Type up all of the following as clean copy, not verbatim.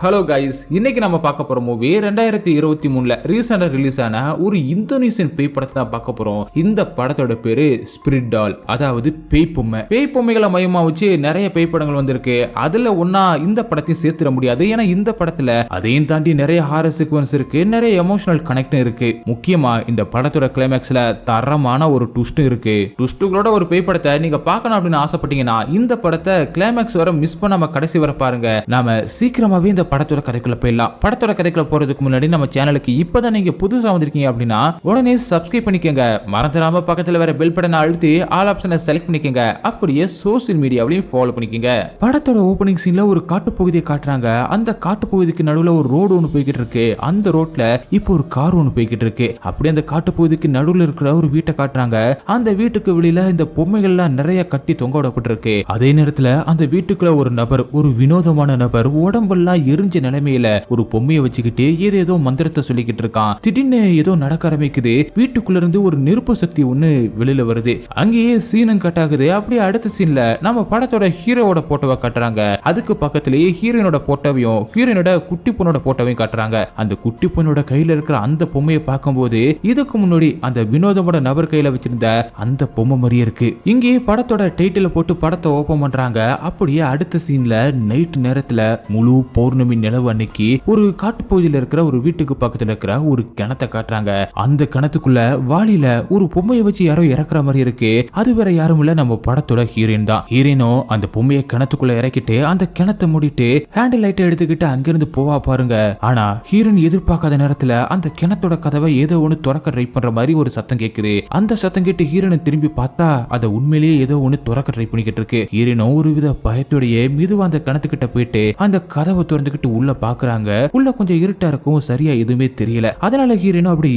Hello guys, இன்னைக்கு நம்ம பார்க்க போற மூவி 2023ல ரீசெண்டா ரிலீஸ் ஆன ஒரு இந்தோனேசியன் பேய் படத்தை தான் பார்க்க போறோம். இந்த படத்தோட பேரு ஸ்பிரிட் டால், அதாவது பேய் பொம்மை. பேய் பொம்மைகளை மையமா வச்சு நிறைய பேய் படங்கள் வந்திருக்கு. அதுல ஒன்னா இந்த படத்தையும் சேர்த்துட முடியாது. ஏன்னா இந்த படத்துல அதையும் தாண்டி நிறைய ஹாரர் சீக்வன்ஸ் இருக்கு, நிறைய எமோஷனல் கனெக்ட் இருக்கு. முக்கியமா இந்த படத்தோட கிளைமேக்ஸ்ல தரமான ஒரு ட்விஸ்ட் இருக்கு. ட்விஸ்டுகளோட ஒரு பேய் படத்தை நீங்க பார்க்கணும் அப்படின்னு ஆசைப்பட்டீங்கன்னா இந்த படத்தை கிளைமேக்ஸ் வர மிஸ் பண்ணாம கடைசி வர பாருங்க. நாம சீக்கிரமாவே இந்த படத்தோட கதைக்குள்ள போயிடலாம். படத்தோட கதைக்குள்ள போறதுக்கு முன்னாடி நம்ம சேனலுக்கு இப்பதான் நீங்க புதுசா வந்திருக்கீங்க அப்படின்னா உடனே சப்ஸ்கிரைப் பண்ணிக்கங்க. மறந்துடாம பக்கத்துல வர பெல் பட்டனை அழுத்தி ஆல் ஆப்ஷனை செலக்ட் பண்ணிக்கங்க. அப்படியே சோசியல் மீடியாவிலையும் ஃபாலோ பண்ணிக்கங்க. படத்தோட ஓபனிங் சீன்ல ஒரு காட்டுப்பகுதியை காட்டுறாங்க. அந்த காட்டுப்பகுதிக்கு நடுவுல ஒரு ரோடு ஒன்று போய்கிட்டு இருக்கு. அந்த ரோட்ல இப்போ ஒரு கார் ஒன்று போய்கிட்டு இருக்கு. அப்படியே அந்த காட்டுப்பகுதிக்கு நடுவுல இருக்கிற ஒரு வீட்டை காட்டுறாங்க. அந்த வீட்டுக்கு வெளியில இந்த பொம்மைகள்லாம் நிறைய கட்டி தொங்க விடப்பட்டிருக்கு. அதே நேரத்துல அந்த வீட்டுக்குள்ள ஒரு நபர், ஒரு வினோதமான நபர், உடம்பெல்லாம் எரிஞ்ச நிலைமையில ஒரு பொம்மையை வச்சுக்கிட்டு ஏதோ மந்திரத்தை சொல்லிக்கிட்டு இருக்கான். திடீர்னு ஏதோ நடக்க ஆரம்பிக்குது. வீட்டுக்குள்ள இருந்து ஒரு நெருப்பு சக்தி ஒண்ணு வெளியில வருது. அங்கேயே சீனும் கட் ஆகுது. அப்படியே அடுத்த சீன்ல நம்ம படத்தோட ஹீரோவோட போட்டோவை காட்டுறாங்க. அதுக்கு பக்கத்திலேயே ஹீரோயினோட போட்டோவையும் ஹீரோயினோட குட்டி பொண்ணோட போட்டோவையும் காட்டுறாங்க. அந்த குட்டி பொண்ணோட கையில இருக்கிற அந்த பொம்மையை பார்க்கும்போது இதுக்கு முன்னாடி அந்த வினோதமோட நபர் கையில வச்சிருந்த அந்த பொம்மை மாதிரியே இருக்கு. இங்கே படத்தோட டைட்டில் போட்டு படத்தை ஓபன் பண்றாங்க. அப்படியே அடுத்த சீன்ல நைட் நேரத்துல முழு பௌர்ணமி நிலவு அன்னைக்கு ஒரு காட்டுப்பகுதியில இருக்கிற ஒரு வீட்டுக்கு பக்கத்துல இருக்கிற ஒரு கிணத்தை காட்டுறாங்க. அந்த கிணத்துக்குள்ள வாளியில ஒரு பொம்மையை வச்சு யாரோ இறக்குற மாதிரி இருக்கு. அது வேற யாரும் இல்ல, நம்ம படத்தோட ஹீரோயின் தான். ஹீரோயினும் அந்த பொம்மையை கிணத்துக்குள்ள இறக்கிட்டு அந்த கிணத்தை மூடிட்டு ஹேண்டில் லைட்டை எடுத்துக்கிட்டு அங்கிருந்து போவா பாருங்க. ஆனா ஹீரோயின் எதிர்பார்க்காத நேரத்துல அந்த கிணத்தோட கதவை ஏதோ ஒண்ணு திறக்க ட்ரை பண்ற மாதிரி ஒரு சத்தம் கேக்குது. அந்த சத்தம் கேட்டு ஹீரோயின் திரும்பி பார்த்தா அதை உண்மையிலேயே ஏதோ ஒண்ணு திறக்க ட்ரை பண்ணிக்கிட்டு இருக்கு. ஹீரோயினும் ஒரு வித பயத்தோடையே மெதுவா அந்த கிணத்துக்கிட்ட போயிட்டு அந்த கதவை திறந்துகிட்டு உள்ள பாக்குறாங்க. உள்ள கொஞ்சம் இருட்டா இருக்கும், சரியா எதுவுமே தெரியல. அதனால ஹீரோனும் அப்படி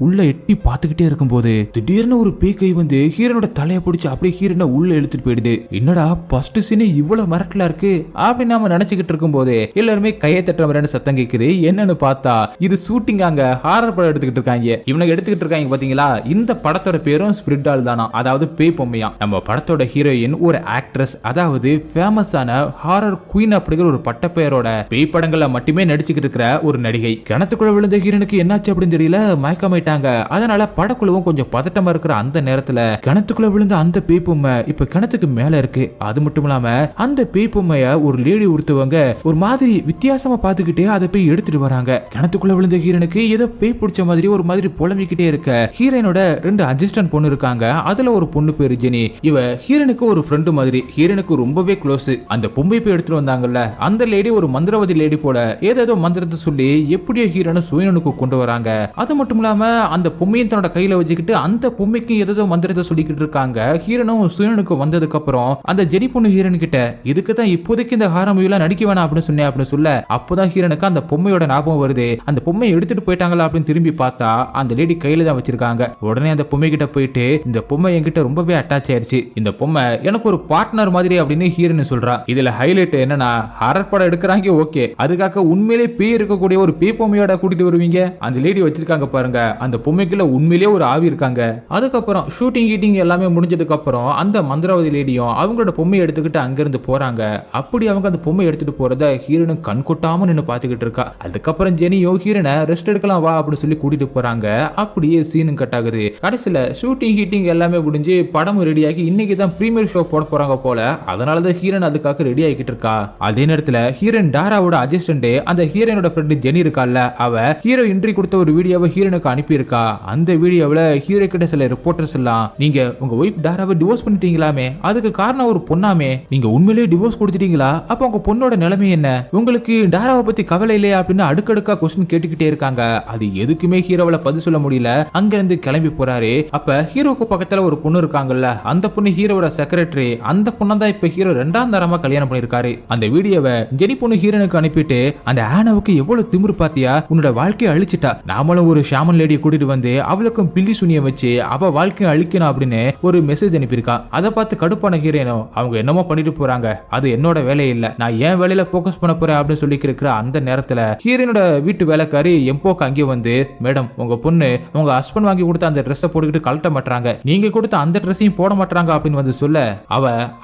உள்ள எட்டி பாத்துக்கிட்டே இருக்கும்போது திடீர்னு ஒரு பேய் கை வந்து ஹீரோனோட தலையை பிடிச்சு அப்படியே ஹீரோனை உள்ள இழுத்துட்டு போயிடுது. என்னடா ஃபர்ஸ்ட் சீனே இவ்வளவு மிரட்டலா இருக்கு அப்படின்னு நாம நினைச்சுக்கிட்டு இருக்கும் போது எல்லாருமே கையை தட்டுற மாதிரி சத்தம் கேக்குது. என்னன்னு பார்த்தா இது ஷூட்டிங், அங்க ஹாரர் படம் எடுத்துக்கிட்டு இருக்காங்க. இவனுக்கு எடுத்துக்கிட்டு இருக்காங்க பாத்தீங்களா. இந்த படத்தோட பேரும் ஸ்பிரிட் டால் தானா, அதாவது பேய் பொம்மையா. நம்ம படத்தோட ஹீரோயின் ஒரு ஆக்ட்ரஸ், அதாவது ஃபேமஸான ஹாரர் குயின் அப்படிங்கிற ஒரு பட்ட பெயரோட பேய் படங்கள்ல மட்டுமே நடிச்சுக்கிட்டு இருக்கிற ஒரு நடிகை. கிணத்துக்குள்ள விழுந்த ஹீரோனுக்கு என்னாச்சு அப்படின்னு தெரியல, மயக்கமாயிட்டாங்க. அதனால படக்குழுவும் கொஞ்சம் பதட்டமா இருக்கிற அந்த நேரத்துல கிணத்துக்குள்ள விழுந்த அந்த பேய் பொம்மை இப்ப கிணத்துக்கு மேல இருக்கு. அது மட்டும் இல்லாம அந்த பேய் பொம்மைய ஒரு லேடி ஒருத்தவங்க ஒரு மாதிரி வித்தியாசமா பாத்துக்கிட்டே அதை போய் எடுத்துட்டு வராங்க. கிணத்துக்குள்ள விழுந்த ஹீரோனுக்கு ஏதோ பேய் பிடிச்ச மாதிரி ஒரு மாதிரி புலம்பிக்கிட்டே இருக்க ஹீரோனோட 2 அசிஸ்டன்ட் பொண்ணு இருக்காங்க. அதுல ஒரு பொண்ணு பேரு ஜெனி. இவ ஹீரோனுக்கு ஒரு ஃப்ரெண்டு மாதிரி, ஹீரோனுக்கு ரொம்பவே க்ளோஸ். அந்த பொம்மை போய் எடுத்துட்டு வந்தாங்கல்ல, அந்த லேடி ஒரு மந்திரவாதி லேடி போல ஏதோ மந்திரத்தை சொல்லி எப்படியோ ஹீரோனை சுயனுக்கு கொண்டு வராங்க. அது மட்டும் இல்லாம அந்த பொம்மையும் தன்னோட கையில வச்சுக்கிட்டு அந்த பொம்மைக்கு ஏதோ மந்திரத்தை சொல்லிக்கிட்டு இருக்காங்க. ஹீரோனும் சுயனுக்கு வந்ததுக்கு அப்புறம் அந்த ஜெனி பொண்ணு ஹீரோன் கிட்ட இதுக்கு தான் இப்போதைக்கு இந்த ஹாரர் மூவில நடிக்க வேணாம் அப்படின்னு சொன்னேன் அப்படின்னு சொல்ல, அப்பதான் ஹீரோனுக்கு அந்த பொம்மையோட ஞாபகம் வருது. அந்த பொம்மையை எடுத்துட்டு போயிட்டாங்களா அப்படின்னு திரும்பி பார்த்தா அந்த லேடி கையில தான் வச்சிருக்காங்க. உடனே அந்த பொம்மை கிட்ட போயிட்டு இந்த பொம்மை என்கிட்ட ரொம்பவே அட்டாச் ஆயிருச்சு, இந்த பொம்மை எனக்கு ஒரு பார்ட்னர் மாதிரி அப்படின்னு ஹீரோன் சொல்றா. இதுல ஹைலைட் என்னன்னா, ஹாரர் படம் எடுக்கிறாங்க ஓகே, அதுக்காக உண்மையிலே பேய் இருக்கக்கூடிய ஒரு பேய் பொம்மையோட கூட்டிட்டு வருவீங்க. அந்த லேடி வச்சிருக்காங்க பாருங்க, அந்த பொம்மைக்குள்ள உண்மையிலேயே ஒரு ஆவி இருக்காங்க. அதுக்கப்புறம் ஷூட்டிங் கீட்டிங் எல்லாமே முடிஞ்சதுக்கு அப்புறம் அந்த மந்திரவாதி லேடியும் அவங்களோட பொம்மையை எடுத்துக்கிட்டு அங்கிருந்து போறாங்க. அப்படி அவங்க அந்த பொம்மை எடுத்துட்டு போறத ஹீரோனும் கண் கொட்டாம நின்று பாத்துக்கிட்டு இருக்கா. அதுக்கப்புறம் ஜெனியும் ஹீரோனை ரெஸ்ட் எடுக்கலாம் வா அப்படின்னு சொல்லி கூட்டிட்டு போறாங்க. அப்படியே சீனும் கட் ஆகுது. கடைசியில ஷூட்டிங் ஹீட்டிங் எல்லாமே முடிஞ்சு படமும் ரெடியாகி இன்னைக்கு தான் பிரீமியர் ஷோ போட போறாங்க போல. அதனாலதான் ஹீரோன் அதுக்காக ரெடி ஆகிட்டு இருக்கா. அதே நேரத்துல ஹீரோயின் டாராவோட அசிஸ்டன்ட் அந்த ஹீரோனோட ஃப்ரெண்ட் ஜெனி இருக்கால, அவ ஹீரோ என்ட்ரி கொடுத்த ஒரு வீடியோவை ஹீரோனுக்கு அனுப்பி இருக்கா. அந்த வீடியோவில் ஹீரோ கிட்ட சில ரிப்போர்ட்டர்ஸ் எல்லாம் நீங்க உங்க ஒய்ஃப் டாராவை டிவோர்ஸ் பண்ணிட்டீங்களாமே, அதுக்கு காரணம் ஒரு பொண்ணாமே, நீங்க உண்மையிலேயே டிவோர்ஸ் கொடுத்துட்டீங்களா, அப்ப உங்க பொண்ணோட நிலைமை என்ன, உங்களுக்கு டாராவை பத்தி கவலை இல்லையா அப்படின்னு அடுக்கடுக்கா கொஸ்டின் கேட்டுக்கிட்டே இருக்காங்க. அது எதுக்குமே ஹீரோவால பதில் சொல்ல முடியல. அங்க இருந்து கிளம்பி போறாரு. அப்ப ஹீரோக்கு பக்கத்துல ஒரு பொண்ணு இருக்காங்கல்ல, அந்த பொண்ணு ஹீரோவோட செக்ரட்டரி. அந்த பொண்ணை தான் இப்ப ஹீரோ 2ஆம் தரமா கல்யாணம் பண்ணிருக்காரு. அந்த வீடியோவை ஜெனி பொண்ணு ஹீரோனுக்கு அனுப்பிட்டு அந்த ஆனாவுக்கு எவ்வளவு திமிரு பாத்தியா, உன்னோட வாழ்க்கையை அழிச்சிட்டா, நாமளும் ஒரு ஷாமன் லேடியை கூட்டிட்டு வந்து அவளுக்கும் பில்லி சுனியம் வச்சு அவ வாழ்க்கையை அழிக்கணும் அப்படின்னு ஒரு மெசேஜ் அனுப்பியிருக்கா. அதை பார்த்து கடுப்பான ஹீரோனும் அவங்க என்னமோ பண்ணிட்டு போறாங்க, அது என்னோட வேலை இல்ல, நான் ஏன் வேலையில போக்கஸ் பண்ண போறேன் அப்படின்னு சொல்லி இருக்கிற அந்த நேரத்துல ஹீரோனோட வீட்டு வேலைக்காரி எம்போக்கு அங்கே வந்து, மேடம் உங்க பொண்ணு உங்க ஹஸ்பண்ட் வாங்கி கொடுத்த அந்த ட்ரெஸ்ஸை போட்டுக்கிட்டு கழட்ட மாட்டாங்க, நீங்க கொடுத்த அந்த ட்ரெஸ்ஸையும் போட மாட்டாங்க அப்படின்னு வந்து சொல்ல,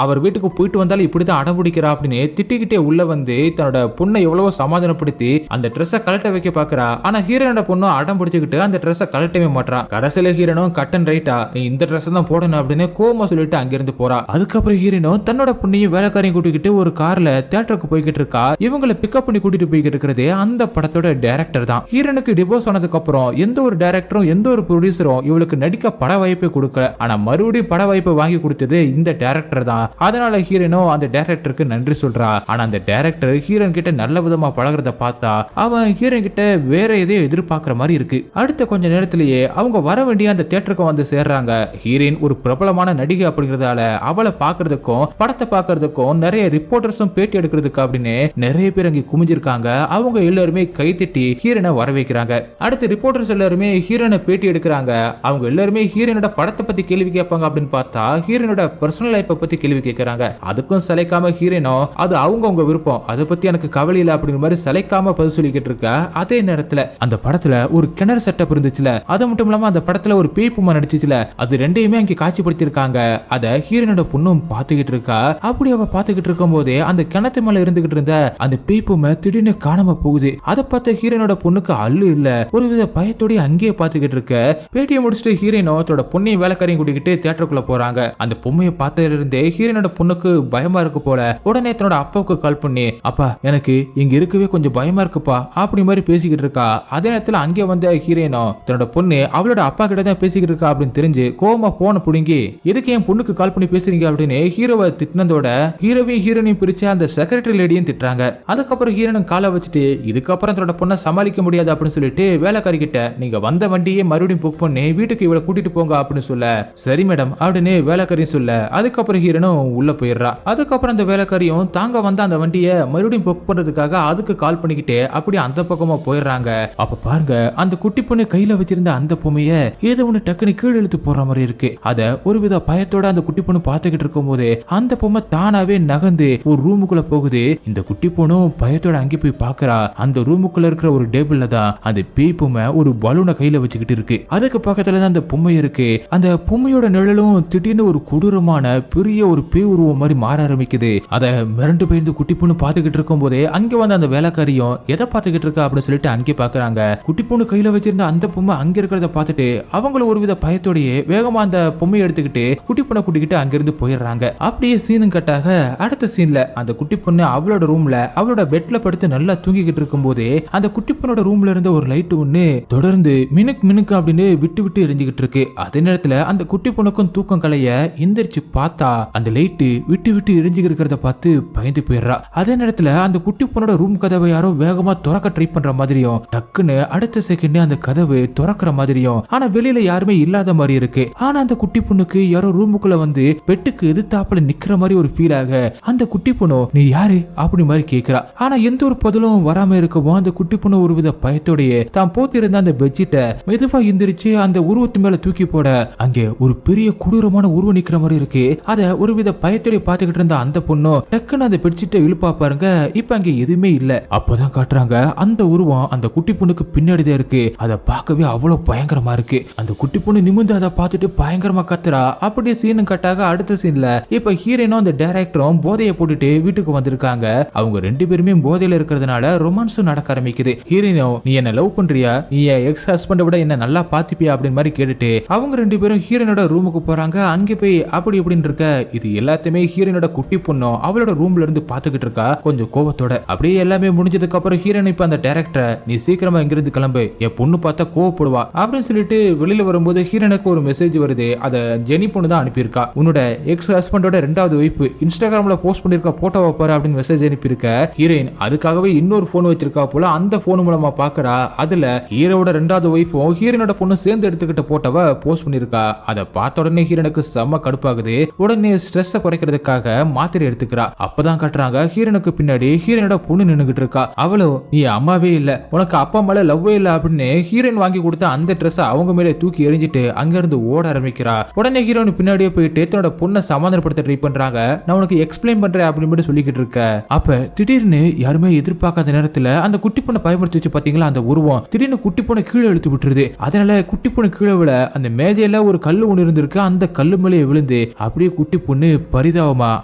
அவர் வீட்டுக்கு போயிட்டு வந்தாலும் இப்படிதான் அடம்பிடிக்கிறா அப்படின்னு திட்டிக்கிட்டே உள்ள வந்து தன்னோட பொண்ணு பொண்ணை எவ்வளவோ சமாதானப்படுத்தி அந்த ட்ரெஸ்ஸை கலட்ட வைக்க பாக்குறா. ஆனா ஹீரோனோட பொண்ணும் அடம் பிடிச்சுக்கிட்டு அந்த ட்ரெஸ்ஸை கலட்டவே மாட்டான். கடைசியில ஹீரோனும் கட்டன் ரைட்டா நீ இந்த ட்ரெஸ் தான் போடணும் அப்படின்னு கோமா சொல்லிட்டு அங்கிருந்து போறா. அதுக்கப்புறம் ஹீரோனும் தன்னோட பொண்ணையும் வேலைக்காரையும் கூட்டிக்கிட்டு ஒரு கார்ல தியேட்டருக்கு போய்கிட்டு இருக்கா. இவங்களை பிக்கப் பண்ணி கூட்டிட்டு போய்கிட்டு இருக்கிறதே அந்த படத்தோட டைரக்டர் தான். ஹீரோனுக்கு டிவோர்ஸ் ஆனதுக்கு அப்புறம் எந்த ஒரு டைரக்டரும் எந்த ஒரு ப்ரொடியூசரும் இவளுக்கு நடிக்க பட வாய்ப்பை கொடுக்கல. ஆனா மறுபடியும் பட வாய்ப்பை வாங்கி கொடுத்தது இந்த டைரக்டர் தான். அதனால ஹீரோனும் அந்த டைரக்டருக்கு நன்றி சொல்றா. ஆனா அந்த டைரக்டர் ஹீரோன் கிட்ட நல்ல விதமா பழகிறத பார்த்தா அவன் ஹீரோன் கிட்ட வேற எதையோ எதிர்பார்க்கிற மாதிரி இருக்கு. அடுத்த கொஞ்ச நேரத்திலேயே அவங்க வர வேண்டிய அந்த தியேட்டருக்கு வந்து சேர்றாங்க. ஹீரோயின் ஒரு பிரபலமான நடிகை அப்படிங்கறதால அவளை பாக்குறதுக்கும் படத்தை பாக்குறதுக்கும் நிறைய ரிப்போர்ட்டர்ஸும் பேட்டி எடுக்கிறதுக்கு அப்படின்னு நிறைய பேர் அங்க குமிஞ்சிருக்காங்க. அவங்க எல்லாருமே கைத்தட்டி ஹீரோனை வர வைக்கிறாங்க. அடுத்து ரிப்போர்ட்டர்ஸ் எல்லாருமே ஹீரோனை பேட்டி எடுக்கிறாங்க. அவங்க எல்லாருமே ஹீரோனோட படத்தை பத்தி கேள்வி கேட்பாங்க அப்படின்னு பார்த்தா ஹீரோனோட பர்சனல் லைஃப்பை பத்தி கேள்வி கேட்கறாங்க. அதுக்கும் சளைக்காம ஹீரோனோ அது அவங்க விருப்பம், அதை பத்தி எனக்கு கவலை இல்லை அப்படிங்கிற மாதிரி சளைக்காம பதில் சொல்லிக்கிட்டு இருக்க. அதே நேரத்துல அந்த படத்துல ஒரு கிணறு செட்டப் இருந்துச்சுல, அது மட்டும் இல்லாம அந்த படத்துல ஒரு பேய் பொம்மை நடிச்சுச்சுல, அது ரெண்டையுமே அங்க காட்சிப்படுத்தி இருக்காங்க. அத ஹீரோனோட பொண்ணும் பாத்துக்கிட்டு இருக்கா. அப்படி அவ பாத்துக்கிட்டு இருக்கும் போதே அந்த கிணத்து மேல இருந்துகிட்டு இருந்த அந்த பேய் பொம்மை திடீர்னு காணாம போகுது. அதை பார்த்த ஹீரோனோட பொண்ணுக்கு அல்லு இல்ல, ஒரு வித பயத்தோட அங்கேயே பாத்துக்கிட்டு இருக்க. பேட்டியை முடிச்சுட்டு ஹீரோனோ தன்னோட பொண்ணையும் வேலைக்காரையும் கூட்டிக்கிட்டு தியேட்டருக்குள்ள போறாங்க. அந்த பொம்மையை பார்த்ததுல இருந்தே ஹீரோனோட பொண்ணுக்கு பயமா இருக்கு போல. உடனே தன்னோட அப்பாவுக்கு கால் பண்ணி, அப்பா எனக்கு இங்க இருக்கவே கொஞ்சம் பயமா இருக்குப்பா அப்படி மாதிரி பேசிக்கிட்டு இருக்கா. அதே நேரத்துல அங்கே வந்த ஹீரோனோ தன்னோட பொண்ணு அவளோட அப்பா கிட்ட தான் பேசிக்கிட்டு இருக்கா அப்படின்னு தெரிஞ்சு கோவமா போன புடுங்கி எதுக்கு என் பொண்ணுக்கு கால் பண்ணி பேசுறீங்க அப்படின்னு ஹீரோவை திட்டினதோட ஹீரோவையும் ஹீரோனையும் பிரிச்சு அந்த செக்ரட்டரி லேடியும் திட்டுறாங்க. அதுக்கப்புறம் ஹீரோனும் காலை வச்சுட்டு இதுக்கப்புறம் தன்னோட பொண்ணை சமாளிக்க முடியாது அப்படின்னு சொல்லிட்டு வேலைக்காரி கிட்ட நீங்க வந்த வண்டியே மறுபடியும் புக் பண்ணி வீட்டுக்கு இவளை கூட்டிட்டு போங்க அப்படின்னு சொல்ல சரி மேடம் அப்படின்னு வேலைக்காரியும் சொல்ல அதுக்கப்புறம் ஹீரோனும் உள்ள போயிடுறா. அதுக்கப்புறம் அந்த வேலைக்காரியும் தாங்க வந்த அந்த வண்டியை மறுபடியும் புக் பண்றதுக்காக அதுக்கு கால் பண்ணிக்கிட்டே அப்படி அந்த பக்கமா போயிடுறாங்க. அப்ப பாருங்க அந்த குட்டி பொண்ணு கையில வச்சிருந்த அந்த பொம்மைய ஏதோ ஒண்ணு டக்குனு கீழே இழுத்து போற மாதிரி இருக்கு. அத ஒருவித பயத்தோட அந்த குட்டி பொண்ணு பாத்துக்கிட்டு இருக்கும் போது அந்த பொம்மை தானாவே நகர்ந்து ஒரு ரூமுக்குள்ள போகுது. இந்த குட்டி பொண்ணும் பயத்தோட அங்கே போய் பாக்குறா. அந்த ரூமுக்குள்ள இருக்கிற ஒரு டேபிள்ல தான் அந்த பேய் பொம்மை ஒரு பலூனை கையில வச்சுக்கிட்டு இருக்கு. அதுக்கு பக்கத்துல தான் அந்த பொம்மை இருக்கு. அந்த பொம்மையோட நிழலும் திடீர்னு ஒரு கொடூரமான பெரிய ஒரு பேய் உருவம் மாதிரி மாற ஆரம்பிக்குது. அத மிரண்டு போயிருந்து குட்டி பொண்ணு பாத்துக்கிட்டு இருக்கும் போதே அங்க வந்து அந்த வேலைக்காரியும் எதை பாத்துக்கிட்டு இருக்கா அப்படின்னு சொல்லிட்டு அங்கே பாக்குறாங்க. குட்டி பொண்ணு கையில வச்சிருந்த அந்த பொம்மை அங்க இருக்கிறத பார்த்துட்டு அவங்களும் ஒரு வித பயத்தோடயே வேகமா அந்த பொம்மையை எடுத்துக்கிட்டு குட்டி பொண்ணை கூட்டிக்கிட்டு அங்கிருந்து போயிடுறாங்க. அப்படியே சீனும் கட்டாக அடுத்த சீன்ல அந்த குட்டி பொண்ணு அவளோட ரூம்ல அவளோட பெட்ல படுத்து நல்லா தூங்கிக்கிட்டு இருக்கும் போதே அந்த குட்டி பொண்ணோட ரூம்ல இருந்த ஒரு லைட் ஒண்ணு தொடர்ந்து மினுக்கு மினுக்கு அப்படின்னு விட்டு விட்டு எரிஞ்சுக்கிட்டு இருக்கு. அதே நேரத்துல அந்த குட்டி பொண்ணுக்கும் தூக்கம் கலைய எந்திரிச்சு பார்த்தா அந்த லைட்டு விட்டு விட்டு எரிஞ்சுக்கிட்டு இருக்கிறத பார்த்து பயந்து போயிடுறா. அதே நேரத்துல அந்த குட்டி பொண்ணோட ரூம் கதவை யாரோ வேகமா திறக்க ட்ரை பண்ற மாதிரியும் டக்குன்னு அடுத்த செகண்ட் அந்த கதவு திறக்கிற மாதிரியும் ஆனா வெளியில யாருமே இல்லாத மாதிரி இருக்கு. ஆனா அந்த குட்டி பொண்ணுக்கு யாரோ ரூமுக்குள்ள வந்து பெட்டுக்கு எதிர்த்தாப்புல நிக்கிற மாதிரி ஒரு ஃபீல் ஆக அந்த குட்டி பொண்ணு நீ யாரு அப்படி மாதிரி கேக்குறா. ஆனா எந்த ஒரு பதிலும் வராம இருக்கவும் அந்த குட்டி பொண்ணு ஒரு வித பயத்தோடையே தான் போத்தி இருந்த அந்த பெட்ஷீட்டை மெதுவா எந்திரிச்சு அந்த உருவத்து மேல தூக்கி போட அங்கே ஒரு பெரிய கொடூரமான உருவம் நிக்கிற மாதிரி இருக்கு. அத ஒரு வித பயத்தோட பாத்துக்கிட்டு இருந்த அந்த பொண்ணு டக்குன்னு அந்த பெட்ஷீட்டை இழுப்பா பாருங்க. இப்ப அங்க எதுவுமே இல்ல. அப்பதான் காட்டுறாங்க அந்த உருவம் அந்த குட்டி பொண்ணுக்கு பின்னாடிதான் இருக்கு. அதை பார்க்கவே அவ்வளவு பயங்கரமா இருக்கு. அந்த குட்டி பொண்ணு நிமிந்து அதை பார்த்துட்டு பயங்கரமா கத்துறா. அப்படியே சீனும் கட்டாக அடுத்த சீன்ல இப்ப ஹீரோனும் அந்த டைரக்டரும் போதையை போட்டுட்டு வீட்டுக்கு வந்திருக்காங்க. அவங்க ரெண்டு பேருமே போதையில இருக்கிறதுனால ரொமான்ஸும் நடக்க ஆரம்பிக்குது. ஹீரோனோ நீ என்ன லவ் பண்றியா, நீ எக்ஸ் ஹஸ்பண்டை விட என்ன நல்லா பாத்துப்பியா அப்படின்னு மாதிரி கேட்டுட்டு அவங்க ரெண்டு பேரும் ஹீரோனோட ரூமுக்கு போறாங்க. அங்கே போய் அப்படி இப்படின்னு இருக்க இது எல்லாத்தையுமே ஹீரோனோட குட்டி பொண்ணும் அவளோட ரூம்ல இருந்து பாத்துக்கிட்டு இருக்கா கொஞ்சம் கோவத்தோட. அப்படியே எல்லாமே முடிஞ்சதுக்கு அப்புறம் ஹீரோன் இப்ப அந்த டைரக்டர் நீ சீக்கிரமா இங்கிருந்து கிளம்பு, என் பொண்ணு பார்த்தா கோவப்படுவா அப்படின்னு சொல்லிட்டு வெளியில வரும்போது ஹீரோனுக்கு ஒரு மெசேஜ் வருது. அத ஜெனி பொண்ணு தான் அனுப்பியிருக்கா. உன்னோட எக்ஸ் ஹஸ்பண்டோட ரெண்டாவது வைஃப் இன்ஸ்டாகிராம்ல போஸ்ட் பண்ணிருக்க போட்டோவை பாரு அப்படின்னு மெசேஜ் அனுப்பியிருக்க. ஹீரோயின் அதுக்காகவே இன்னொரு போன் வச்சிருக்கா போல. அந்த போன் மூலமா பாக்குறா. அதுல ஹீரோட ரெண்டாவது வைஃபும் ஹீரோனோட பொண்ணு சேர்ந்து எடுத்துக்கிட்ட போட்டோவை போஸ்ட் பண்ணிருக்கா. அதை பார்த்த உடனே ஹீரோனுக்கு செம்ம கடுப்பாகுது. உடனே ஸ்ட்ரெஸ் குறைக்கிறதுக்காக மாத்திரை எடுத்துக்கிறா. அப்பதான் காட்டுறாங்க ஹீரோனுக்கு பின்னாடி ஹீரோனோட பொண்ணு நின்னுகிட்டு இருக்கா. அவளும் நீ அம்மாவே இல்ல, உனக்கு அப்பா மேல லவ்வே இல்ல அப்படின்னு ஹீரோயின் வாங்கி கொடுத்த அந்த ட்ரெஸ் அவங்க மேலே தூக்கி எரிஞ்சிட்டு அங்க இருந்து ஓட ஆரம்பிக்கிறா. உடனே ஹீரோயின் பின்னாடியே போயிட்டு தன்னோட பொண்ணை சமாதானப்படுத்த ட்ரை பண்றாங்க. நான் உனக்கு எக்ஸ்பிளைன் பண்றேன் அப்படின்னு சொல்லிக்கிட்டு இருக்க. அப்ப திடீர்னு யாருமே எதிர்பார்க்காத நேரத்துல அந்த குட்டி பொண்ணை பயமுறுத்தி வச்சு பாத்தீங்களா அந்த உருவம் திடீர்னு குட்டி பொண்ணை கீழே இழுத்து விட்டுருது. அதனால குட்டி பொண்ணு கீழே விட அந்த மேஜையில ஒரு கல்லு ஒண்ணு இருந்திருக்கு. அந்த கல்லு மேலே விழுந்து அப்படியே குட்டி பொண்ணு பரிதாபமா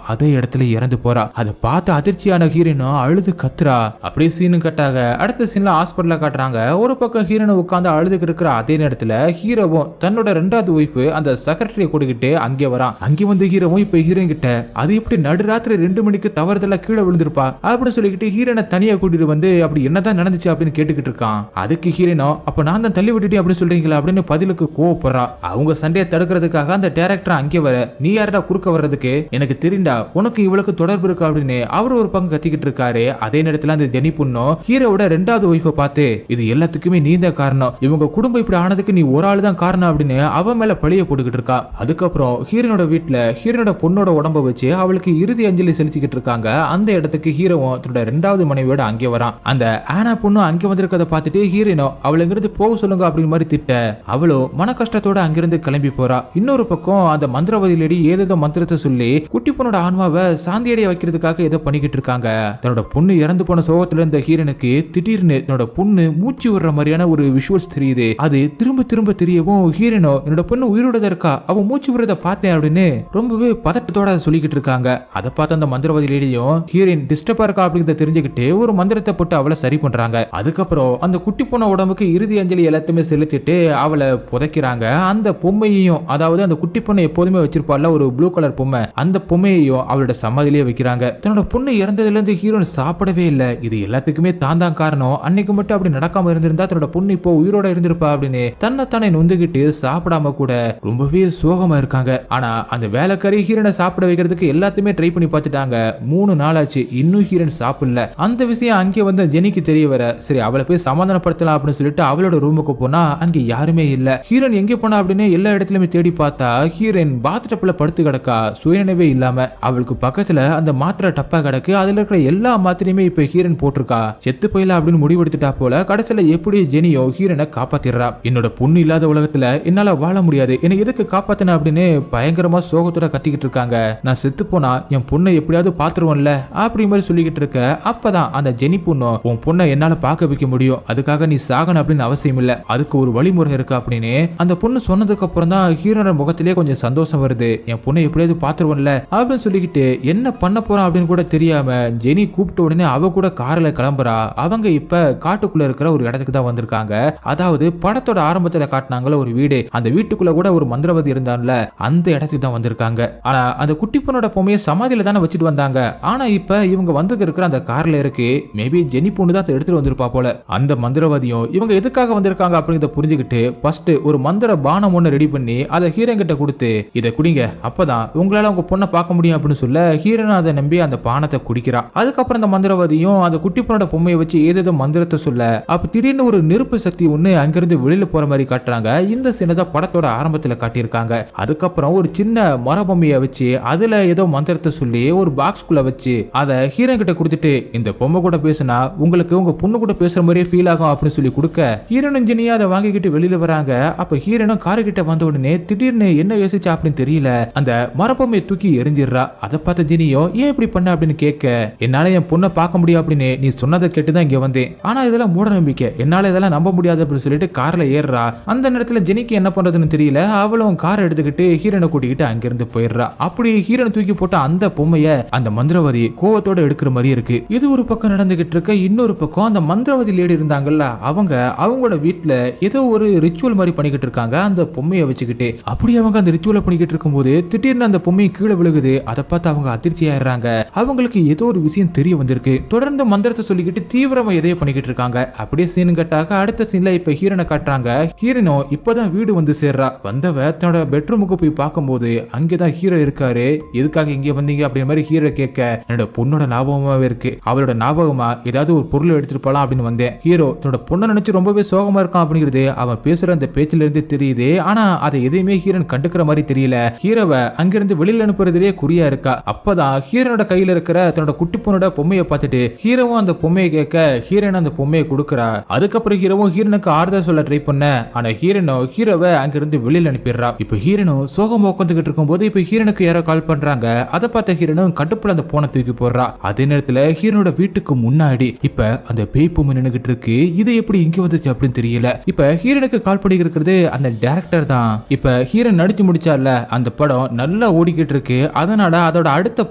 அதே இடத்துல இறந்து போறா. அதை பார்த்து அதிர்ச்சியான ஹீரோனும் அழுது அழுது கத்துறா. அப்படியே சீனு கட்டாக அடுத்த சீன்ல ஹாஸ்பிட்டல்ல காட்டுறாங்க. ஒரு பக்கம் ஹீரோனை உட்கார்ந்து அழுதுகிட்டு இருக்கிற அதே நேரத்துல ஹீரோவும் தன்னோட 2வது ஒய்ஃப் அந்த செக்ரட்டரியை கூட்டிக்கிட்டு அங்கே வரான். அங்கே வந்து ஹீரோவும் இப்ப ஹீரோயின் கிட்ட அது எப்படி நடுராத்திரி 2 மணிக்கு தவறுதலா கீழே விழுந்திருப்பா அப்படின்னு சொல்லிக்கிட்டு ஹீரோனை தனியா கூட்டிட்டு வந்து அப்படி என்னதான் நடந்துச்சு அப்படின்னு கேட்டுக்கிட்டு இருக்கான். அதுக்கு ஹீரோனோ அப்ப நான் தான் தள்ளி விட்டுட்டேன் அப்படின்னு சொல்றீங்களா அப்படின்னு பதிலுக்கு கோவப்படுறா. அவங்க சண்டையை தடுக்கிறதுக்காக அந்த டைரக்டர் அங்கே வர நீ யாரடா குறுக்க வர்றதுக்கு எனக்கு தெரியும்டா உனக்கு இவளுக்கு தொடர்பு இருக்கு அப்படின்னு அவர் ஒரு பக்கம் கத்திக்கிட்டு இருக்காரு. அதே நேரத்துல அந்த ஜெனி பொண்ணோ ஹீரோவோட 2வது ஒய்ஃபை பார்த்து இது எல்லாத்துக்குமே நீ தான் காரணம், இவங்க குடும்பம் இப்படி ஆனதுக்கு நீ ஒரு ஆள் தான் காரணம் அப்படின்னு அவ மேல பழிய போட்டுக்கிட்டு இருக்கா. அதுக்கப்புறம் ஹீரோனோட வீட்டுல ஹீரோனோட பொண்ணோட உடம்ப வச்சு அவளுக்கு இறுதி அஞ்சலி செலுத்திக்கிட்டு இருக்காங்க. அந்த இடத்துக்கு ஹீரோவும் தன்னோட 2வது மனைவியோட அங்கே வரான். அந்த ஆனா பொண்ணு அங்கே வந்திருக்கத பார்த்துட்டு ஹீரோனோ அவளை இங்கிருந்து போக சொல்லுங்க அப்படிங்கிற மாதிரி திட்ட அவளோ மன கஷ்டத்தோட அங்கிருந்து கிளம்பி போறா. இன்னொரு பக்கம் அந்த மந்திரவாதி லேடி ஏதோ மந்திரத்தை சொல்லி குட்டி பொண்ணோட ஆன்மாவை சாந்தியடைய வைக்கிறதுக்காக ஏதோ பண்ணிக்கிட்டு இருக்காங்க. தன்னோட பொண்ணு இறந்து போன சோகத்துல இருந்த ஹீரோனுக்கு திடீர்னு தன்னோட பொண்ணு மூச்சு விடுற மாதிரியான ஒரு விஷுவல்ஸ் தெரியுது. அது திரும்ப திரும்ப தெரியவும் ஹீரோனோ என்னோட பொண்ணு உயிரோட இருக்கா, அவ மூச்சு விடுறத பார்த்தேன் அப்படின்னு ரொம்பவே பதட்டத்தோட சொல்லிக்கிட்டு இருக்காங்க. அதை பார்த்து அந்த மந்திரவாதி லேடியும் ஹீரோயின் டிஸ்டர்பா இருக்கா அப்படிங்கறத தெரிஞ்சுக்கிட்டு ஒரு மந்திரத்தை போட்டு அவளை சரி பண்றாங்க. அதுக்கப்புறம் அந்த குட்டி பொண்ண உடம்புக்கு இறுதி அஞ்சலி எல்லாத்தையுமே செலுத்திட்டு அவளை புதைக்கிறாங்க. அந்த பொம்மையையும் அதாவது அந்த குட்டி பொண்ணை எப்போதுமே வச்சிருப்பாள்ல ஒரு ப்ளூ கலர் பொம்மை, அந்த பொம்மையையும் அவளோட சமாதியிலேயே வைக்கிறாங்க. தன்னோட பொண்ணு இறந்ததுல இருந்து ஹீரோயின் சாப்பிடவே இல்லை. இது எல்லாத்துக்குமே தான் தான் காரணம், அன்னைக்கு மட்டும் அப்படி நடக்காம இருந்திருந்தா தன்னோட பொண்ணு இப்போ உயிரோட இருந்திருப்பா அப்படின்னு தன்னைத்தானே நொந்துகிட்டு சாப்பிடாம கூட ரொம்பவே சோகமா இருக்காங்க. ஆனா அந்த வேலைக்காரி ஹீரோனை சாப்பிட வைக்கிறதுக்கு எல்லாத்தையுமே ட்ரை பண்ணி பார்த்துட்டாங்க. 3 நாள் ஆச்சு, இன்னும் ஹீரோயின் சாப்பிடல. அந்த விஷயம் அங்கே வந்து ஜெனிக்கு தெரிய வர சரி அவளை போய் சமாதானப்படுத்தலாம் அப்படின்னு சொல்லிட்டு அவளோட ரூமுக்கு போனா அங்க யாருமே இல்ல. ஹீரோயின் எங்கே போனா அப்படின்னு எல்லா இடத்துலயுமே தேடி பார்த்தா ஹீரோயின் பாத்டப்ல படுத்து கிடக்கா, சுயநினைவே இல்லாம. அவளுக்கு பக்கத்துல அந்த மாத்திரை டப்பா கிடக்கு, அதுல இருக்கிற எல்லா மாத்திரையுமே இப்ப ஹீரோயின் போட்டிருக்கா. செத்து போயில அப்படின்னு முடிவெடுத்துட்டா போல. கடைசியில எப்படி ஜெனியோ ஹீரோனை காப்பாத்திடுறா. என்னோட பொண்ணு இல்லாத உலகத்துல என்னால வாழ முடியாது, என்னை எதுக்கு காப்பாத்தின அப்படின்னு பயங்கரமா சோகத்தோட கத்திக்கிட்டு இருக்காங்க. நான் செத்து போனா என் பொண்ணை எப்படியாவது பாத்துருவோம்ல அப்படி மாதிரி சொல்லிக்கிட்டு இருக்க. அப்பதான் அந்த ஜெனி பொண்ணு உன் பொண்ணை என்னால பார்க்க வைக்க முடியும், அதுக்காக நீ சாகணும் அப்படின்னு அவசியம் இல்ல, அதுக்கு ஒரு வழிமுறை இருக்கு அப்படின்னு அந்த பொண்ணு சொன்னதுக்கு அப்புறம் தான் ஹீரோட முகத்திலே கொஞ்சம் சந்தோஷம் வருது. என் பொண்ணை எப்படியாவது பாத்துருவோம்ல அப்படின்னு சொல்லிக்கிட்டு என்ன பண்ண போறான் அப்படின்னு கூட தெரியாம ஜெனி கூப்பிட்ட உடனே அவ கூட கார்ல கிளம்புறா. அவங்க இப்ப காட்டுக்குள்ள இருக்கிற ஒரு இடத்துக்கு தான் வந்திருக்காங்க. அதாவது படத்தோட ஆரம்பத்துல காட்டினாங்கள ஒரு வீடு, அந்த வீட்டுக்குள்ள கூட ஒரு மந்திரவாதி இருந்தான்ல அந்த இடத்துக்கு தான் வந்திருக்காங்க. ஆனா அந்த குட்டி பொண்ணோட பொம்மையை சமாதியில தானே வச்சுட்டு வந்தாங்க. ஆனா இப்ப இவங்க வந்து இருக்கிற அந்த கார்ல இருக்கு, மேபி ஜெனி பொண்ணு தான் எடுத்துட்டு வந்திருப்பா போல. அந்த மந்திரவாதியும் இவங்க எதுக்காக வந்திருக்காங்க அப்படிங்கறத புரிஞ்சுக்கிட்டு ஃபர்ஸ்ட் ஒரு மந்திர பானம் ஒண்ணு ரெடி பண்ணி அதை ஹீரோன் கிட்ட கொடுத்து இதை குடிங்க, அப்பதான் உங்களால உங்க பொண்ணை பார்க்க முடியும் அப்படின்னு சொல்ல ஹீரோன் அதை நம்பி அந்த பானத்தை குடிக்கிறா. அதுக்கப்புறம் அந்த மந்திரவாதியும் அந்த குட்டி பொண்ணோட பொம்மையை வச்சு ஏதேதோ மந்திரத்தை சொல்ல அப்ப திடீர்னு ஒரு நெருப்பு சக்தி ஒண்ணு அங்கிருந்து வெளியில போற மாதிரி காட்டுறாங்க. இந்த சீனை படத்தோட ஆரம்பத்துல காட்டியிருக்காங்க. அதுக்கப்புறம் ஒரு சின்ன மர பொம்மையை வச்சு அதுல ஏதோ மந்திரத்தை சொல்லி ஒரு பாக்ஸ்குள்ள வச்சு அதை ஹீரோன் கிட்ட கொடுத்துட்டு இந்த பொம்மை கூட பேசினா உங்களுக்கு உங்க பொண்ணு கூட பேசுற மாதிரியே ஃபீல் ஆகும் அப்படின்னு சொல்லி கொடுக்க ஹீரோனும் ஜெனியா அதை வாங்கிக்கிட்டு வெளியில வராங்க. அப்ப ஹீரோனும் காரு கிட்ட வந்த உடனே திடீர்னு என்ன யோசிச்சா அப்படின்னு தெரியல, அந்த மரப்பொம்மையை தூக்கி எரிஞ்சிடுறா. அதை பார்த்த ஜெனியோ ஏன் இப்படி பண்ண அப்படின்னு கேட்க என்னால என் பொண்ணை பார்க்க முடியும் அப்படின்னு நீ சொன்னதை கேட்டுதான் இங்க வந்தேன், ஆனா இதெல்லாம் மூட நம்பிக்கை, என்னால இதெல்லாம் நம்ப முடியாது அப்படின்னு சொல்லிட்டு கார்ல ஏறுறா. அந்த நேரத்துல ஜெனிக்கு என்ன பண்றதுன்னு தெரியல, அவளும் கார் எடுத்துக்கிட்டு ஹீரோனை கூட்டிக்கிட்டு அங்கிருந்து போயிடுறா. அப்படி ஹீரோனை தூக்கி போட்ட அந்த பொம்மைய அந்த மந்திரவாதி கோவத்தோட எடுக்கிற மாதிரி இருக்கு. இது ஒரு பக்கம் நடந்துகிட்டு இருக்க, இன்னொரு பக்கம் அந்த மந்திரவாதி லேடி இருந்தாங்கல்ல அவங்க அவங்களோட வீட்டுல ஏதோ ஒரு ரிச்சுவல் மாதிரி பண்ணிக்கிட்டு இருக்காங்க அந்த பொம்மையை வச்சுக்கிட்டு. அப்படி அவங்க அந்த ரிச்சுவலை பண்ணிக்கிட்டு இருக்கும்போது திடீர்னு அந்த பொம்மையை கீழே விழுகுது. அதை பார்த்து அவங்க அதிர்ச்சி ஆயிடுறாங்க. அவங்களுக்கு ஏதோ ஒரு விஷயம் தெரிய வந்திருக்கு. தொடர்ந்து மந்திரத்தை சொல்லிக்கிட்டு தீவிரமா எதையோ பண்ணிக்கிட்டு இருக்காங்க. அப்படியே சீன் கட்டாக அடுத்த சீன்ல இப்ப ஹீரோனை காட்டுறாங்க. ஹீரோனோ இப்பதான் வீடு வந்து சேர்றா. வந்தவ தன்னோட பெட்ரூமுக்கு போய் பார்க்கும்போது அங்கேதான் ஹீரோ இருக்காரு. எதுக்காக இங்க வந்தீங்க அப்படின்ற மாதிரி ஹீரோ கேட்க என்னோட பொண்ணோட ஞாபகமாவே இருக்கு, அவளோட ஞாபகமா ஏதாவது ஒரு பொருள் எடுத்துட்டு போலாம் அப்படின்னு வந்தேன். ஹீரோ தன்னோட பொண்ணை நினைச்சு ரொம்பவே சோகமா இருக்கான் அப்படிங்கிறது அவன் பேசுற அந்த பேச்சுல இருந்து தெரியுது. ஆனா அதை எதையுமே ஹீரோன் கண்டுக்கிற மாதிரி தெரியல. ஹீரோவை அங்கிருந்து வெளியில அனுப்புறதுலயே குறியா இருக்கா. அப்பதான் ஹீரோனோட கையில இருக்கிற தன்னோட குட்டி பொண்ணோட பொம்மையை பார்த்துட்டு ஹீரோவும் அந்த பொம்மையை கேட்க ஹீரோன் அந்த பொம்மையை கொடுக்குறா. அதுக்கப்புறம் ஹீரோவும் ஹீரோனுக்கு ஆறுதல் சொல்ல ட்ரை பண்ண ஆனா ஹீரோனோ ஹீரோவை அங்கிருந்து வெளியில அனுப்பிடுறா. இப்ப ஹீரோனோ சோகமா உட்காந்துக்கிட்டு இருக்கும் போது இப்ப ஹீரோனுக்கு யாரோ கால் பண்றாங்க. அதை பார்த்த ஹீரோனும் கட்டுப்புல அந்த போனை தூக்கி போடுறா. அதே நேரத்துல ஹீரோனோட வீட்டுக்கு முன்னாடி இப்ப அந்த பேய் பொம்மை நின்னுகிட்டு இருக்கு. இது எப்படி இங்க வந்துச்சு அப்படின்னு தெரியல. இப்ப ஹீரோனுக்கு கால் பண்ணி இருக்கிறது அந்த டைரக்டர் தான். இப்ப ஹீரோன் நடிச்சு முடிச்சால அந்த படம் நல்லா ஓடிக்கிட்டு இருக்கு. அதனால அதோட அடுத்த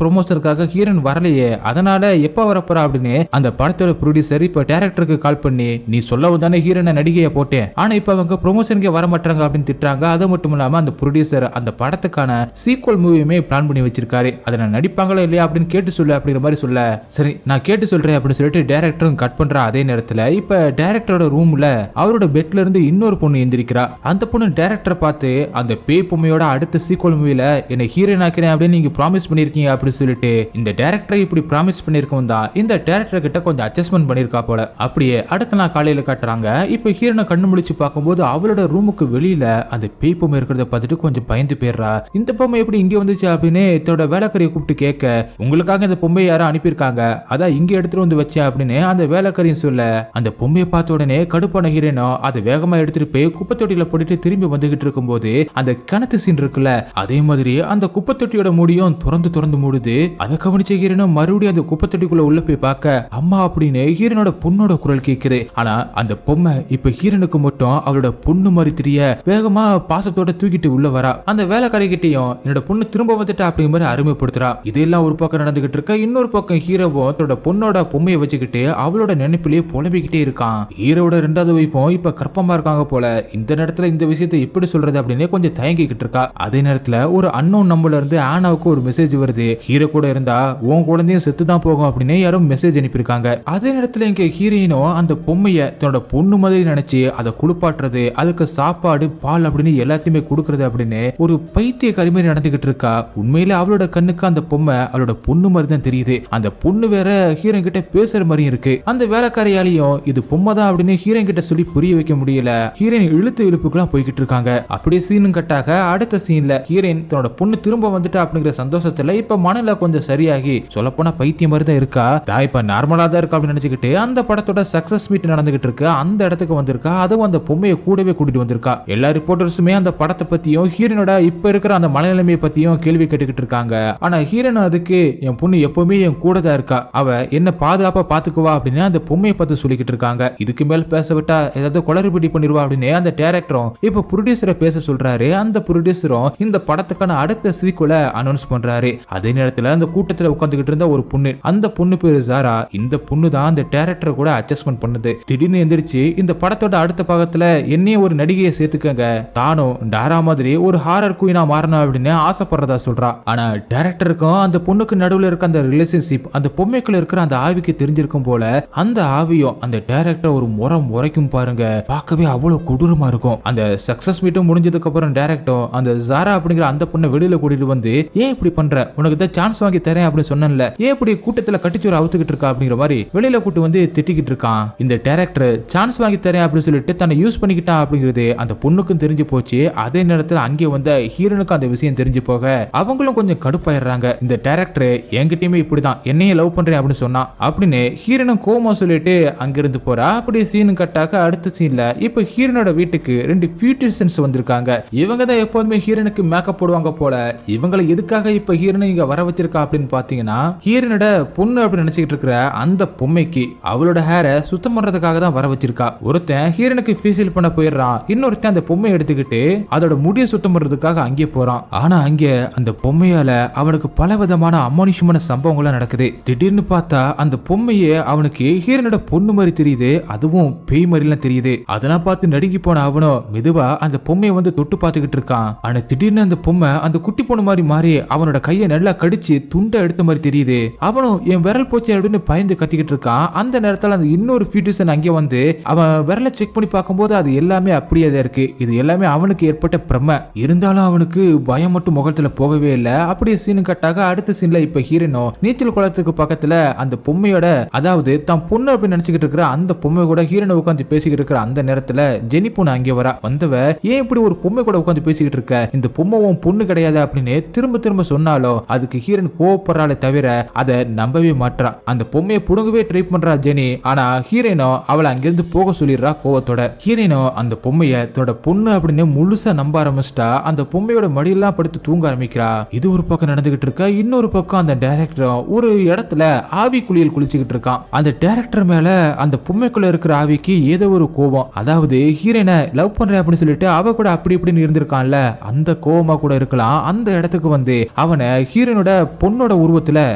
ப்ரொமோஷனுக்காக ஹீரோன் வரலையே, அதனால எப்ப வரப்போறா அப்படின்னு அந்த படத்தோட ப்ரொடியூசர் இப்ப டைரக்டருக்கு கால் பண்ணி, நீ சொல்லவும் தானே ஹீரோனை நடிகையை போட்டேன், ஆனா இப்ப அவங்க ப்ரொமோஷனுக்கு வர மாட்டாங்க அப்படின்னு திட்டுறாங்க. அது மட்டும் இல்லாம அந்த ப்ரொடியூசர் அந்த படத்துக்கான சீக்வல் மூவியுமே பிளான் பண்ணி வச்சிருக்காரு, அதை நான் நடிப்பாங்களா இல்லையா அப்படின்னு கேட்டு சொல்லு அப்படிங்கிற மாதிரி சொல்ல, சரி நான் கேட்டு சொல்றேன் அப்படின்னு சொல்லிட்டு டைரக்டரும் கட் பண்ற. அதே நேரத்துல இப்ப டைரக்டரோட ரூம்ல அவரோட பெட்ல இருந்து இன்னொரு பொண்ணு எந்திரிக்கிறா. அந்த பொண்ணு டைரக்டரை பார்த்து, அந்த பேய் பொம்மையோட அடுத்த சீக்வல் மூவில என்ன ஹீரோயின் ஆக்கிறேன் அப்படின்னு நீங்க ப்ராமிஸ் பண்ணிருக்கீங்க அப்படின்னு சொல்லிட்டு இந்த டைரக்டரை இப்படி ப்ராமிஸ் பண்ணிருக்கோம் தான் இந்த டைரக்டர் கிட்ட கொஞ்சம் அட்ஜஸ்ட்மெண்ட் பண்ணிருக்கா போல. அப்படியே அடுத்த நாள் காலையில காட்டுறாங்க. இப்ப ஹீரோனை கண்ணு முடிச்சு பார்க்கும்போது அவளோட ரூமுக்கு வெளியில அந்த பேய் பொம்மை இருக்கிறத பார்த்துட்டு கொஞ்சம் பயந்து போயிடுறா. இந்த பொம்மை எப்படி இங்க வந்துச்சு அப்படின்னு தன்னோட வேலைக்காரியை கூப்பிட்டு கேட்க, உங்களுக்காக இந்த பொம்மையை யாரும் அனுப்பியிருக்காங்க, அதான் இங்க எடுத்துட்டு வந்து வச்சேன் அப்படின்னு அந்த வேலைக்காரியும் சொல்ல, அந்த பொம்மையை பார்த்த உடனே கடுப்பான ஹீரோனோ அதை வேகமா எடுத்துட்டு போய் குப்பை தொட்டியில போட்டுட்டு திரும்பி வந்துகிட்டு இருக்கும் போது அந்த கிணத்து சீன் இருக்குல்ல, அதே மாதிரி அந்த குப்பை தொட்டியோட மூடியும் திறந்து மூடுது. அதை கவனிச்ச ஹீரோனோ மறுபடியும் அந்த குப்பை தொட்டிக்குள்ள உள்ள போய் பார்க்க, அம்மா அப்படின்னு ஹீரோனோட பொண்ணோட குரல் கேட்குது. ஆனா அந்த பொம்மை இப்ப ஹீரோனுக்கு மட்டும் அவளோட பொண்ணு மாதிரி தெரிய வேகமா பாசத்தோட தூக்கிட்டு உள்ள வரா. அந்த வேலைக்காரி கிட்டையும் என்னோட பொண்ணு திரும்ப வந்துட்டா அப்படிங்கிற மாதிரி அருமைப்படுத்துறா. இதெல்லாம் ஒரு பக்கம் நடந்துகிட்டு இருக்க, இன்னொரு பக்கம் ஹீரோவும் தன்னோட பொண்ணோட பொம்மையை வச்சுக்கிட்டு அவளோட நினைப்பிலேயே புலம்பிக்கிட்டே இருக்கான். ஹீரோட ரெண்டாவது வைஃபும் இப்ப கற்பமா இருக்காங்க போல. இந்த நேரத்துல இந்த விஷயத்தை எப்படி சொல்றது அப்படின்னு கொஞ்சம் தயங்கிக்கிட்டு இருக்கா. அதே நேரத்துல ஒரு அன்னோன் நம்பர்ல இருந்து ஆனாவுக்கு ஒரு மெசேஜ் வருது, ஹீரோ கூட இருந்தா உன் குழந்தையும் செத்துதான் போகும் அப்படின்னு யாரும் மெசேஜ் அனுப்பியிருக்காங்க. அதே நேரத்துல இங்க ஹீரோயினும் அந்த பொம்மையை தன்னோட பொண்ணு மாதிரி நினைச்சு அதை குளிப்பாட்டுறது, அதுக்கு சாப்பாடு பால் அப்படின்னு எல்லாத்தையுமே கொடுக்கறது அப்படின்னு ஒரு பைத்திய கரிமாரி நடந்துகிட்டு இருக்கா. உண்மையில அவளோட கண்ணுக்கு அந்த பொம்மை அவளோட பொண்ணு மாதிரி தான் தெரியுது. அந்த பொண்ணு வேற ஹீரோயின் கிட்ட பேசுற மாதிரி இருக்கு. அந்த வேலைக்காரியாலையும் இது பொம்மை தான் அப்படின்னு ஹீரோயின் கிட்ட சொல்லி புரிய வைக்க முடியல. ஹீரோயின் இழுப்புக்கெல்லாம் போய்கிட்டு இருக்காங்க. அப்படியே சீனும் கட்டாக அடுத்த சீன்ல ஹீரோயின் தன்னோட பொண்ணு திரும்ப வந்துட்டா அப்படிங்கிற சந்தோஷத்துல இப்ப மனநிலை கொஞ்சம் சரியாகி சொல்ல போனா பைத்தியம் மாதிரி தான் இருக்கா. இப்ப நார்மலா தான் இருக்கா அப்படின்னு நினைச்சுக்கிட்டு அந்த படத்தோட சக்சஸ் மீட் நடந்துகிட்டு இருக்கு. அந்த இடத்துக்கு வந்திருக்கா. அதுவும் அந்த பொம்மையை கூடவே கூட்டிட்டு வந்திருக்கா. எல்லா ரிப்போர்ட்டர்ஸுமே அந்த படத்தை பத்தியும் ஹீரோனோட இப்ப இருக்கிற அந்த மனநிலைமையை பத்தியும் கேள்வி கேட்டுக்கிட்டு இருக்காங்க. ஆனா ஹீரோன் அதுக்கு என் பொண்ணு எப்பவுமே என் கூட தான் இருக்கா, அவ என்ன பாதுகாப்பா பாத்துக்குவா அப்படின்னு அந்த பொம்மையை பார்த்து சொல்லிக்கிட்டு இருக்காங்க. இதுக்கு மேல் பேச விட்டா ஏதாவது குளறுபடி பண்ணிடுவா அப்படின்னு அந்த டைரக்டரும் இப்ப ப்ரொடியூசரை பேச சொல்றாரு. அந்த ப்ரொடியூசரும் இந்த படத்துக்கான அடுத்த சீக்குவலை அனௌன்ஸ் பண்றாரு. அதே நேரத்துல அந்த கூட்டத்துல உட்கார்ந்துகிட்டு இருந்த ஒரு பொண்ணு, அந்த பொண்ணு பேரு சாரா. இந்த பொண்ணு தான் அந்த டைரக்டர் கூட அட்ஜஸ்ட்மெண்ட் பண்ணுது. திடீர்னு எந்திரிச்சு இந்த படத்தோட அடுத்த பாகத்துல என்னையும் ஒரு நடிகையை சேர்த்துக்கங்க, தானும் டாரா மாதிரி ஒரு ஹாரர் குயினா மாறணும் அப்படின்னு ஆசைப்படுறதா சொல்றா. ஆனா டைரக்டருக்கும் அந்த பொண்ணுக்கு நடுவுல இருக்க அந்த ரிலேஷன்ஷிப் அந்த பொம்மைக்குள்ள இருக்கிற அந்த ஆவிக்கு தெரிஞ்சிருக்கும் போல அந்த ஆவியும் அந்த டைரக்டர் ஒரு முறைக்கும் பாருங்க. பார்க்கவே அவ்வளவு கொடூரமா இருக்கும். அந்த சக்சஸ் மீட்டும் முடிஞ்சதுக்கு அப்புறம் டைரக்டர் அந்த ஜாரா அப்படிங்கிற அந்த பொண்ணை வெளியில கூட்டிட்டு வந்து, ஏன் இப்படி பண்ற, உனக்கு தான் சான்ஸ் வாங்கி தரேன் அப்படின்னு சொன்னேன்ல, ஏன் இப்படி கூட்டத்துல கட்டிச்சோறு அவுத்துக்கிட்டு இருக்கா அப்படிங்கிற மாதிரி வெளியில கூட்டு வந்து திட்டிக்கிட்டு இருக்கான். இந்த டைரக்டர் சான்ஸ் வாங்கி தரேன் அப்படின்னு சொல்லிட்டு தன்னை யூஸ் பண்ணிக்கிட்டான் அப்படிங்கிறது அந்த பொண்ணுக்கும் தெரிஞ்சு போச்சு. அதே நேரத்தில் அங்கே வந்த ஹீரோனுக்கும் அந்த விஷயம் தெரிஞ்சு போக அவங்களும் கொஞ்சம் கடுப்பாயிடுறாங்க. இந்த டைரக்டர் என்கிட்டயுமே இப்படிதான் என்னையே லவ் பண்றேன் அப்படின்னு சொன்னா அப்படின்னு ஹீரோனும் கோமா சொல்லிட்டு அங்கிருந்து போறா. அப்படி சீனும் கட்டாக அடுத்த சீன்ல இப்ப ஹீரோனோட வீட்டுக்கு 2 பியூட்டிஷியன்ஸ் வந்திருக்காங்க. இவங்க தான் எப்போதுமே ஹீரோனுக்கு மேக்கப் போடுவாங்க போல. இவங்களை எதுக்காக இப்ப ஹீரோனை இங்க வர வச்சிருக்கா அப்படின்னு பாத்தீங்கன்னா, ஹீரோனோட பொண்ணு அப்படின்னு நினைச்சிட்டு இருக்கிற அந்த பொம்மைக்கு அவளோட ஹேரை சுத்தம் பண்றதுக்காக தான் வர வச்சிருக்கா. ஒருத்தன் ஹீரோனுக்கு ஃபேஷியல் பண்ண போயிடுறான், இன்னொருத்தன் அந்த பொம்மையை எடுத்துக்கிட்டு அதோட முடிய சுத்தம் பண்றதுக்காக அங்கே போறான். ஆனா அங்க அந்த பொம்மையால அவனுக்கு பல விதமான அமானுஷமான சம்பவங்கள் நடக்குது. திடீர்னு பார்த்தா அந்த பொம்மையே அவனுக்கு ஹீரோனோட பொண்ணு மாதிரி தெரியுது, அதுவும் பேய் மாதிரிலாம் தெரியுது. அதெல்லாம் பார்த்து நடுங்கி போன அவனும் மெதுவா அந்த பொம்மையை வந்து தொட்டு பார்த்துக்கிட்டு இருக்கான். ஆனா திடீர்னு அந்த பொம்மை அந்த குட்டி பொண்ணு மாதிரி மாறி அவனோட கையை நல்லா கடிச்சு துண்டை எடுத்த மாதிரி தெரியுது. அவனும் என் விரல் போச்சு அப்படின்னு பயந்து கத்திக்கிட்டு இருக்கான். அந்த நேரத்தில் அந்த இன்னொரு ஃபியூட்டிஷன் அங்கே வந்து அவன் விரலை செக் பண்ணி பார்க்கும்போது அது எல்லாமே அப்படியே தான் இருக்கு. இது எல்லாமே அவனுக்கு ஏற்பட்ட பிரமை. இருந்தாலும் அவனுக்கு பயம் மட்டும் முகத்துல போகவே இல்லை. அப்படியே சீனு கட்டாக அடுத்த சீன்ல இப்ப ஹீரோனோ நீச்சல் குளத்துக்கு பக்கத்துல அந்த பொம்மையோட, அதாவது தான் பொண்ணு அப்படின்னு நினைச்சுக்கிட்டு இருக்கிற அந்த பொம்மை கூட ஹீரோனை உட்காந்து பேசிக்கிட்டு இருக்கிற அந்த நேரத்துல ஜெனி பொண்ணு அங்கே வரா. வந்தவ, ஏன் இப்படி ஒரு பொம்மை கூட உட்காந்து பேசிக்கிட்டு இருக்க, இந்த பொம்மை உன் பொண்ணு கிடையாது அப்படின்னு திரும்ப சொன்னாலும் அதுக்கு ஹீரோன் கோவப்படுறாளே தவிர அதை நம்பவே மாட்டா. அந்த பொம்மையை புடுங்கவே ட்ரை பண்றா ஜெனி. ஆனா ஹீரோனோ அவளை அங்கிருந்து போக சொல்லிடுறா கோவத்தோட. ஹீரோனோ அந்த பொம்மையை தன்னோட பொண்ணு அப்படின்னு முழுசா நம்ப ஆரம்பிச்சிட்டா. அந்த பொம்மையோட மடியெல்லாம் படுத்து தூங்க ஆரம்பிக்கிறா. இது ஒரு பக்கம் நடந்துகிட்டு இருக்கா. இன்னொரு பக்கம் அந்த டைரக்டர் ஒரு இடத்துல ஆவி குளியல் குளிச்சுக்கிட்டு இருக்கான். அந்த டைரக்டர் மேல அந்த பொம்மைக்குள்ள இருக்கிற ஆவிக்கு ஏதோ ஒரு கோபம். அதாவது ஹீரோனை லவ் பண்றேன் அப்படின்னு சொல்லிட்டு அவ கூட அப்படி இப்படின்னு இருந்திருக்கான்ல, அந்த கோபமா கூட இருக்கலாம். அந்த இடத்துக்கு வந்து அவனை ஹீரோனோட பொண்ணோட உருவத்துல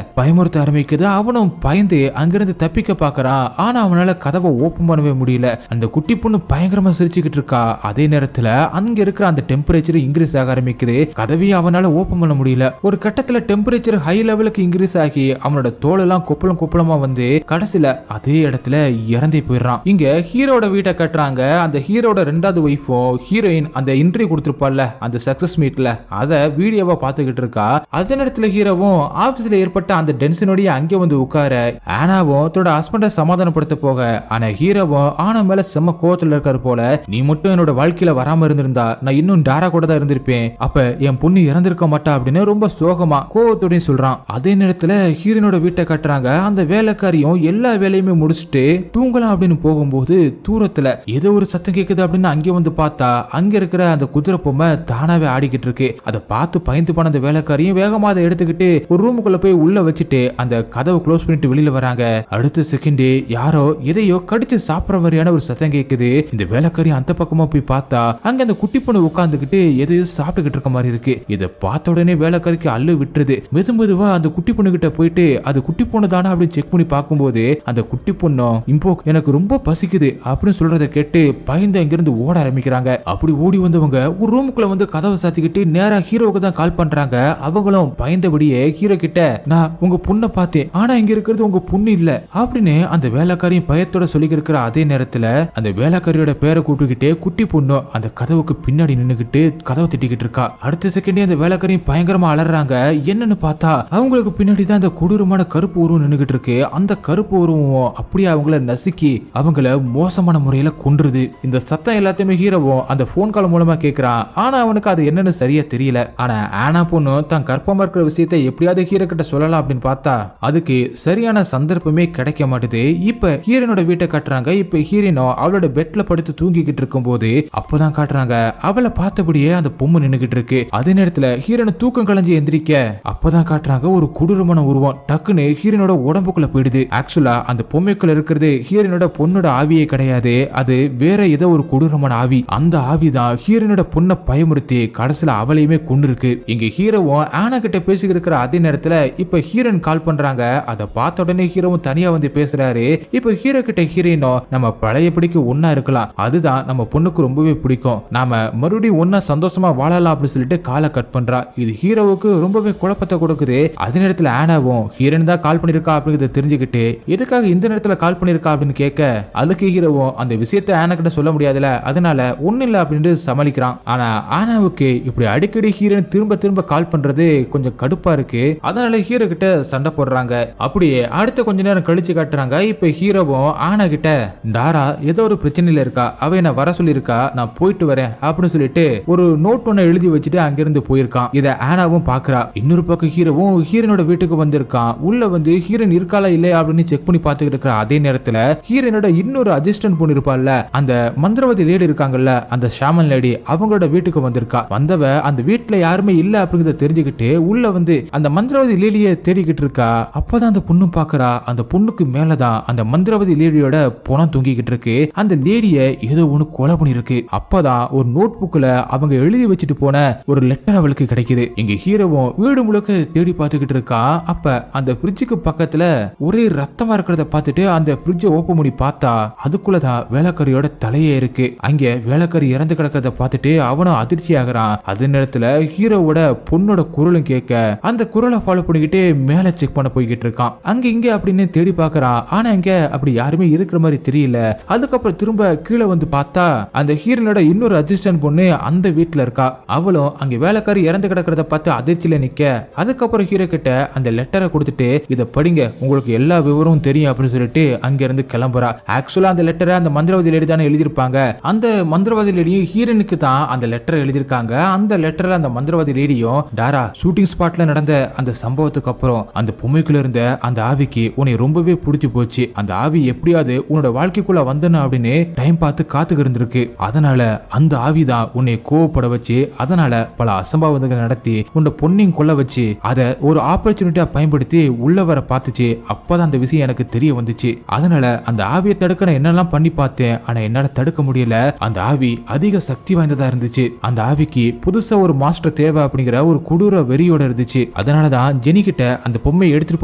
பயமுறுத்த ஆரம்பிக்குது. போது அவனும் பயந்து அங்கிருந்து தப்பிக்க பாக்குறான். ஆனா அவனால கதவை ஓபன் பண்ணவே முடியல. அந்த குட்டி பொண்ணு பயங்கரமா சிரிச்சுக்கிட்டு இருக்கா. அதே நேரத்துல அங்க இருக்கிற அந்த டெம்பரேச்சர் இன்க்ரீஸ் ஆக ஆரம்பிக்குது. கதவையும் அவனால ஓபன் பண்ண முடியல. ஒரு கட்டத்துல டெம்பரேச்சர் ஹை லெவலுக்கு இன்க்ரீஸ் ஆகி அவனோட தோலெல்லாம் கொப்பளம் கொப்பளமா வந்து கடைசியில அதே இடத்துல இறந்தே போயிடுறான். இங்க ஹீரோட வீட்டை கட்டுறாங்க. அந்த ஹீரோட ரெண்டாவது ஒய்ஃபும் ஹீரோயின் அந்த இன்டர்வியூ கொடுத்திருப்பால அந்த சக்சஸ் மீட்ல அத வீடியோவா பாத்துக்கிட்டு இருக்கா. அதே நேரத்துல ஹீரோவும் ஆபீஸ்ல ஏற்பட்ட அந்த டென்ஷனோடய அங்கே வந்து உட்கார ஆனாவும் தன்னோட ஹஸ்பண்ட சமாதானப்படுத்த போக, ஆனா ஹீரோவும் ஆனா மேல செம்ம கோவத்துல இருக்காரு போல. நீ மட்டும் என்னோட வாழ்க்கையில வராம இருந்திருந்தா நான் இன்னும் டாரா கூட தான் இருந்திருப்பேன். அப்ப என் பொண்ணு இறந்திருக்க மாட்டா அப்படின்னு ரொம்ப சோகமா கோவத்தோட சொல்றான். அதே நேரத்துல ஹீரோனோட வீட்டை கட்டுறாங்க. அந்த வேலைக்காரியும் எல்லா வேலையுமே முடிச்சுட்டு தூங்கலாம் அப்படின்னு போகும்போது தூரத்துல ஏதோ ஒரு சத்தம் கேக்குது அப்படின்னு அங்கே வந்து பார்த்தா அங்க இருக்கிற அந்த குதிரை பொம்மை தானாவே ஆடிக்கிட்டு இருக்கு. அதை பார்த்து பயந்து போன அந்த வேலைக்காரியும் வேகமா அதை எடுத்துக்கிட்டு ஒரு ரூமுக்குள்ள போய் உள்ள வச்சுட்டு அந்த கதவை க்ளோஸ் பண்ணிட்டு வெளியில வராங்க. அடுத்த செகண்ட் யாரோ எதையோ கடிச்சு சாப்பிடுற மாதிரியான ஒரு சத்தம் கேக்குது. இந்த வேலைக்காரி அந்த பக்கமா போய் பார்த்தா அங்க அந்த குட்டி பொண்ணு உட்கார்ந்துகிட்டு எதையோ சாப்பிட்டுக்கிட்டு இருக்க மாதிரி இருக்கு. இதை பார்த்த உடனே வேலைக்காரிக்கு அள்ளு விட்டுருது. மெதுவா அந்த குட்டி பொண்ணு கிட்ட போயிட்டு அது குட்டி பொண்ணு தானே அப்படின்னு செக் பண்ணி பார்க்கும்போது அந்த குட்டி பொண்ணும் இம்போ எனக்கு ரொம்ப பசிக்குது அப்படின்னு சொல்றதை கேட்டு பயந்து அங்கிருந்து ஓட ஆரம்பிக்கிறாங்க. அப்படி ஓடி வந்தவங்க ஒரு ரூமுக்குள்ள வந்து கதவை சாத்திக்கிட்டு நேரா ஹீரோவுக்கு தான் கால் பண்றாங்க. அவங்களும் பயந்தபடியே ஹீரோ கிட்ட நான் உங்க பொண்ணை பார்த்தேன், ஆனா இங்க இருக்கிறது உங்க பொண்ணு இல்ல அப்படின்னு அந்த வேலைக்காரியும் பயத்தோட சொல்லி இருக்கிற அதே நேரத்துல அந்த வேலைக்காரியோட பேரை கூப்பிட்டுக்கிட்டே குட்டி பொண்ணு அந்த கதவுக்கு பின்னாடி நின்னுகிட்டு கதவை திட்டிக்கிட்டு இருக்கா. அடுத்த செகண்டே அந்த வேலைக்காரியும் பயங்கரமா அலறாங்க. என்னன்னு பார்த்தா அவங்களுக்கு பின்னாடி தான் அந்த கொடூரமான கருப்பு உருவம் நின்னுகிட்டு இருக்கு. அந்த கருப்பு உருவம் அப்படியே அவங்கள நசுக்கி அவங்கள மோசமான முறையில கொன்றுது. இந்த சத்தம் எல்லாத்தையுமே ஹீரோவும் அந்த போன் கால் மூலமா கேக்குறான். ஆனா அவனுக்கு அது என்னன்னு சரியா தெரியல. ஆனா ஆனா பொண்ணு தான் கற்பமா இருக்கிற விஷயத்தை எப்படியாவது ஹீரோ கிட்ட சொல்லலாம் அப்படின்னு பார்த்தா அதுக்கு சரியான சந்தர்ப்பமே கிடைக்க மாட்டுது. இப்ப ஹீரோனோட வீட்டை கட்டுறாங்க. இப்ப ஹீரோனோ அவளோட பெட்ல படுத்து தூங்கிக்கிட்டு இருக்கும் போது அப்பதான் காட்டுறாங்க அவளை பார்த்தபடியே அந்த பொம்மை நின்னுகிட்டு இருக்கு. அதே நேரத்துல ஹீரோனை தூக்கம் கலைஞ்சு எந்திரிக்க அப்பதான் காட்டுறாங்க ஒரு கொடூரமான உருவம் டக்குன்னு ஹீரோனோட உடம்புக்குள்ள போயிடுது. ஆக்சுவலா அந்த பொம்மைக்குள்ள இருக்கிறது ஹீரோனோட பொண்ணோட ஆவியே கிடையாது. அது வேற ஏதோ ஒரு கொடூரமான ஆவி. அந்த ஆவிதான் ஹீரோனோட பொண்ணை பயமுறுத்தி கடைசியில அவளையுமே கொண்டு இருக்கு. இங்க ஹீரோவும் ஆனா கிட்ட பேசிக்கிட்டு இருக்கிற அதே நேரத்துல இப்ப ஹீரோயின் கால் பண்றாங்க. அதை பார்த்த உடனே ஹீரோவும் தனியா வந்து பேசுறாரு. இப்ப ஹீரோ கிட்ட ஹீரோயினோ நம்ம பழையபடிக்கு ஒன்னா இருக்கலாம், அதுதான் நம்ம பொண்ணுக்கு ரொம்பவே பிடிக்கும், நாம மறுபடியும் ஒன்னா சந்தோஷமா வாழலாம் அப்படின்னு சொல்லிட்டு காலை கட் பண்றா. இது ஹீரோவுக்கு ரொம்பவே குழப்பத்தை கொடுக்குது. அதே நேரத்துல ஆனாவும் ஹீரோயின் தான் கால் பண்ணிருக்கா அப்படிங்கறத தெரிஞ்சுக்கிட்டு எதுக்காக இந்த நேரத்துல கால் பண்ணிருக்கா அப்படின்னு கேட்க அதுக்கு ஹீரோவும் அந்த விஷயத்தை ஆனா கிட்ட சொல்ல முடியாதுல, அதனால ஒண்ணு இல்ல அப்படின்னு சமாளிக்கிறான். ஆனா ஆனாவுக்கு இப்படி அடிக்கடி ஹீரோயின் திரும்ப திரும்ப கால் பண்றது கொஞ்சம் கடுப்பா இருக்கு. அதனால ஹீரோ கிட்ட சண்டை போடுறாங்க. அப்படியே அடுத்த கொஞ்ச நேரம் கழிச்சு காட்டுறாங்க. இப்ப ஹீரோவும் ஆனா கிட்ட டாரா ஏதோ ஒரு பிரச்சனையில இருக்கா, அவ என்ன வர சொல்லிருக்கா, நான் போயிட்டு வரேன் அப்படின்னு சொல்லிட்டு ஒரு நோட் ஒண்ணு எழுதி வச்சுட்டு அங்கிருந்து போயிருக்கான். இத ஆனாவும் பாக்குறா. இன்னொரு பக்கம் ஹீரோவும் ஹீரோனோட வீட்டுக்கு வந்திருக்கான். உள்ள வந்து ஹீரோயின் இருக்காளா இல்லையா அப்படின்னு செக் பண்ணி பாத்துக்கிட்டு இருக்கிற அதே நேரத்துல ஹீரோனோட இன்னொரு அசிஸ்டன்ட் பொண்ணு இருப்பாள்ல, அந்த மந்திரவாதி லேடி இருக்காங்கல்ல, அந்த ஷாமன் லேடி, அவங்களோட வீட்டுக்கு வந்திருக்கா. வந்தவ அந்த வீட்டுல யாருமே இல்ல அப்படிங்கறத தெரிஞ்சுக்கிட்டு உள்ள வந்து அந்த மந்திரவாதி லேடியை தேடிக்கிட்டு இருக்கா. அப்பதான் அந்த பொண்ணு பாக்குறா. அந்த பொண்ணுக்கு மேலதான் அந்த மந்திரவாதி லேடியோட பணம் தூங்கிக்கிட்டு இருக்கு. அந்த லேடிய ஏதோ ஒண்ணு கொலை பண்ணிருக்கு. அப்பதான் ஒரு நோட் புக்ல அவங்க எழுதி வச்சுட்டு போன ஒரு லெட்டர் அவளுக்கு கிடைக்குது. இங்க ஹீரோவும் வீடு முழுக்க தேடி பார்த்துக்கிட்டு இருக்கா. அப்ப அந்த ஃப்ரிட்ஜுக்கு பக்கத்துல ஒரே ரத்தமா இருக்கிறத பார்த்துட்டு அந்த ஃப்ரிட்ஜை ஓபன் பண்ணி பார்த்தா அதுக்குள்ளதான் வேலைக்காரியோட தலையே இருக்கு. அங்க வேலைக்காரி இறந்து கிடக்கிறத பார்த்துட்டு அவனும் அதிர்ச்சி ஆகுறான். அதே நேரத்துல ஹீரோவோட பொண்ணோட குரலும் கேட்க அந்த குரலை ஃபாலோ பண்ணிக்கிட்டு மேல செக் பண்ண போய்கிட்டு இருக்கான். அங்க இங்க அப்படின்னு தேடி பார்க்கறான். ஆனா இங்க அப்படி யாருமே இருக்கிற மாதிரி தெரியல. அதுக்கப்புறம் திரும்ப கீழே வந்து பார்த்தா அந்த ஹீரோனோட இன்னொரு அசிஸ்டன்ட் பொண்ணு அந்த வீட்டுல இருக்கா. அவளும் அங்க வேலைக்காரி இறந்து கிடக்கிறத பார்த்து அதிர்ச்சியில நிக்க அதுக்கப்புறம் ஹீரோ கிட்ட அந்த லெட்டரை கொடுத்துட்டு இதை படிங்க, உங்களுக்கு எல்லா விவரமும் தெரியும் அப்படின்னு சொல்லிட்டு அங்க இருந்து கிளம்புறா. ஆக்சுவலா அந்த லெட்டரை அந்த மந்திரவாதி லேடி தானே எழுதியிருப்பாங்க. அந்த மந்திரவாதி லேடியும் ஹீரோனுக்கு தான் அந்த லெட்டரை எழுதியிருக்காங்க. அந்த லெட்டர்ல அந்த மந்திரவாதி லேடியும் டாரா ஷூட்டிங் ஸ்பாட்ல நடந்த அந்த சம்பவத்துக்கு அப்புறம் அந்த பொம்மைக்குள்ள இருந்த அந்த ஆவிக்கு உன்னை ரொம்பவே பிடிச்சி போச்சு, அந்த ஆவி எப்படியாவது உன்னோட வாழ்க்கைக்குள்ள வந்தன அப்படின்னு டைம் பார்த்து காத்துக்கு இருந்திருக்கு. அதனால அந்த ஆவிதான் உன்னை கோவப்பட வச்சு அதனால பல அசம்பாவிதங்கள் நடத்தி உன்னோட பொண்ணையும் கொல்ல வச்சு அதை ஒரு ஆப்பர்ச்சுனிட்டியா பயன்படுத்தி உள்ள வர பார்த்துச்சு. அப்பதான் அந்த விஷயம் எனக்கு தெரிய வந்துச்சு. அதனால அந்த ஆவியை தடுக்க நான் என்னெல்லாம் பண்ணி பார்த்தேன், ஆனா என்னால தடுக்க முடியல. அந்த ஆவி அதிக சக்தி வாய்ந்ததா இருந்துச்சு. அந்த ஆவிக்கு புதுசா ஒரு மாஸ்டர் தேவை அப்படிங்கிற ஒரு கொடூர வெறியோட இருந்துச்சு. அதனாலதான் ஜெனி கிட்ட அந்த பொம்மையை எடுத்துட்டு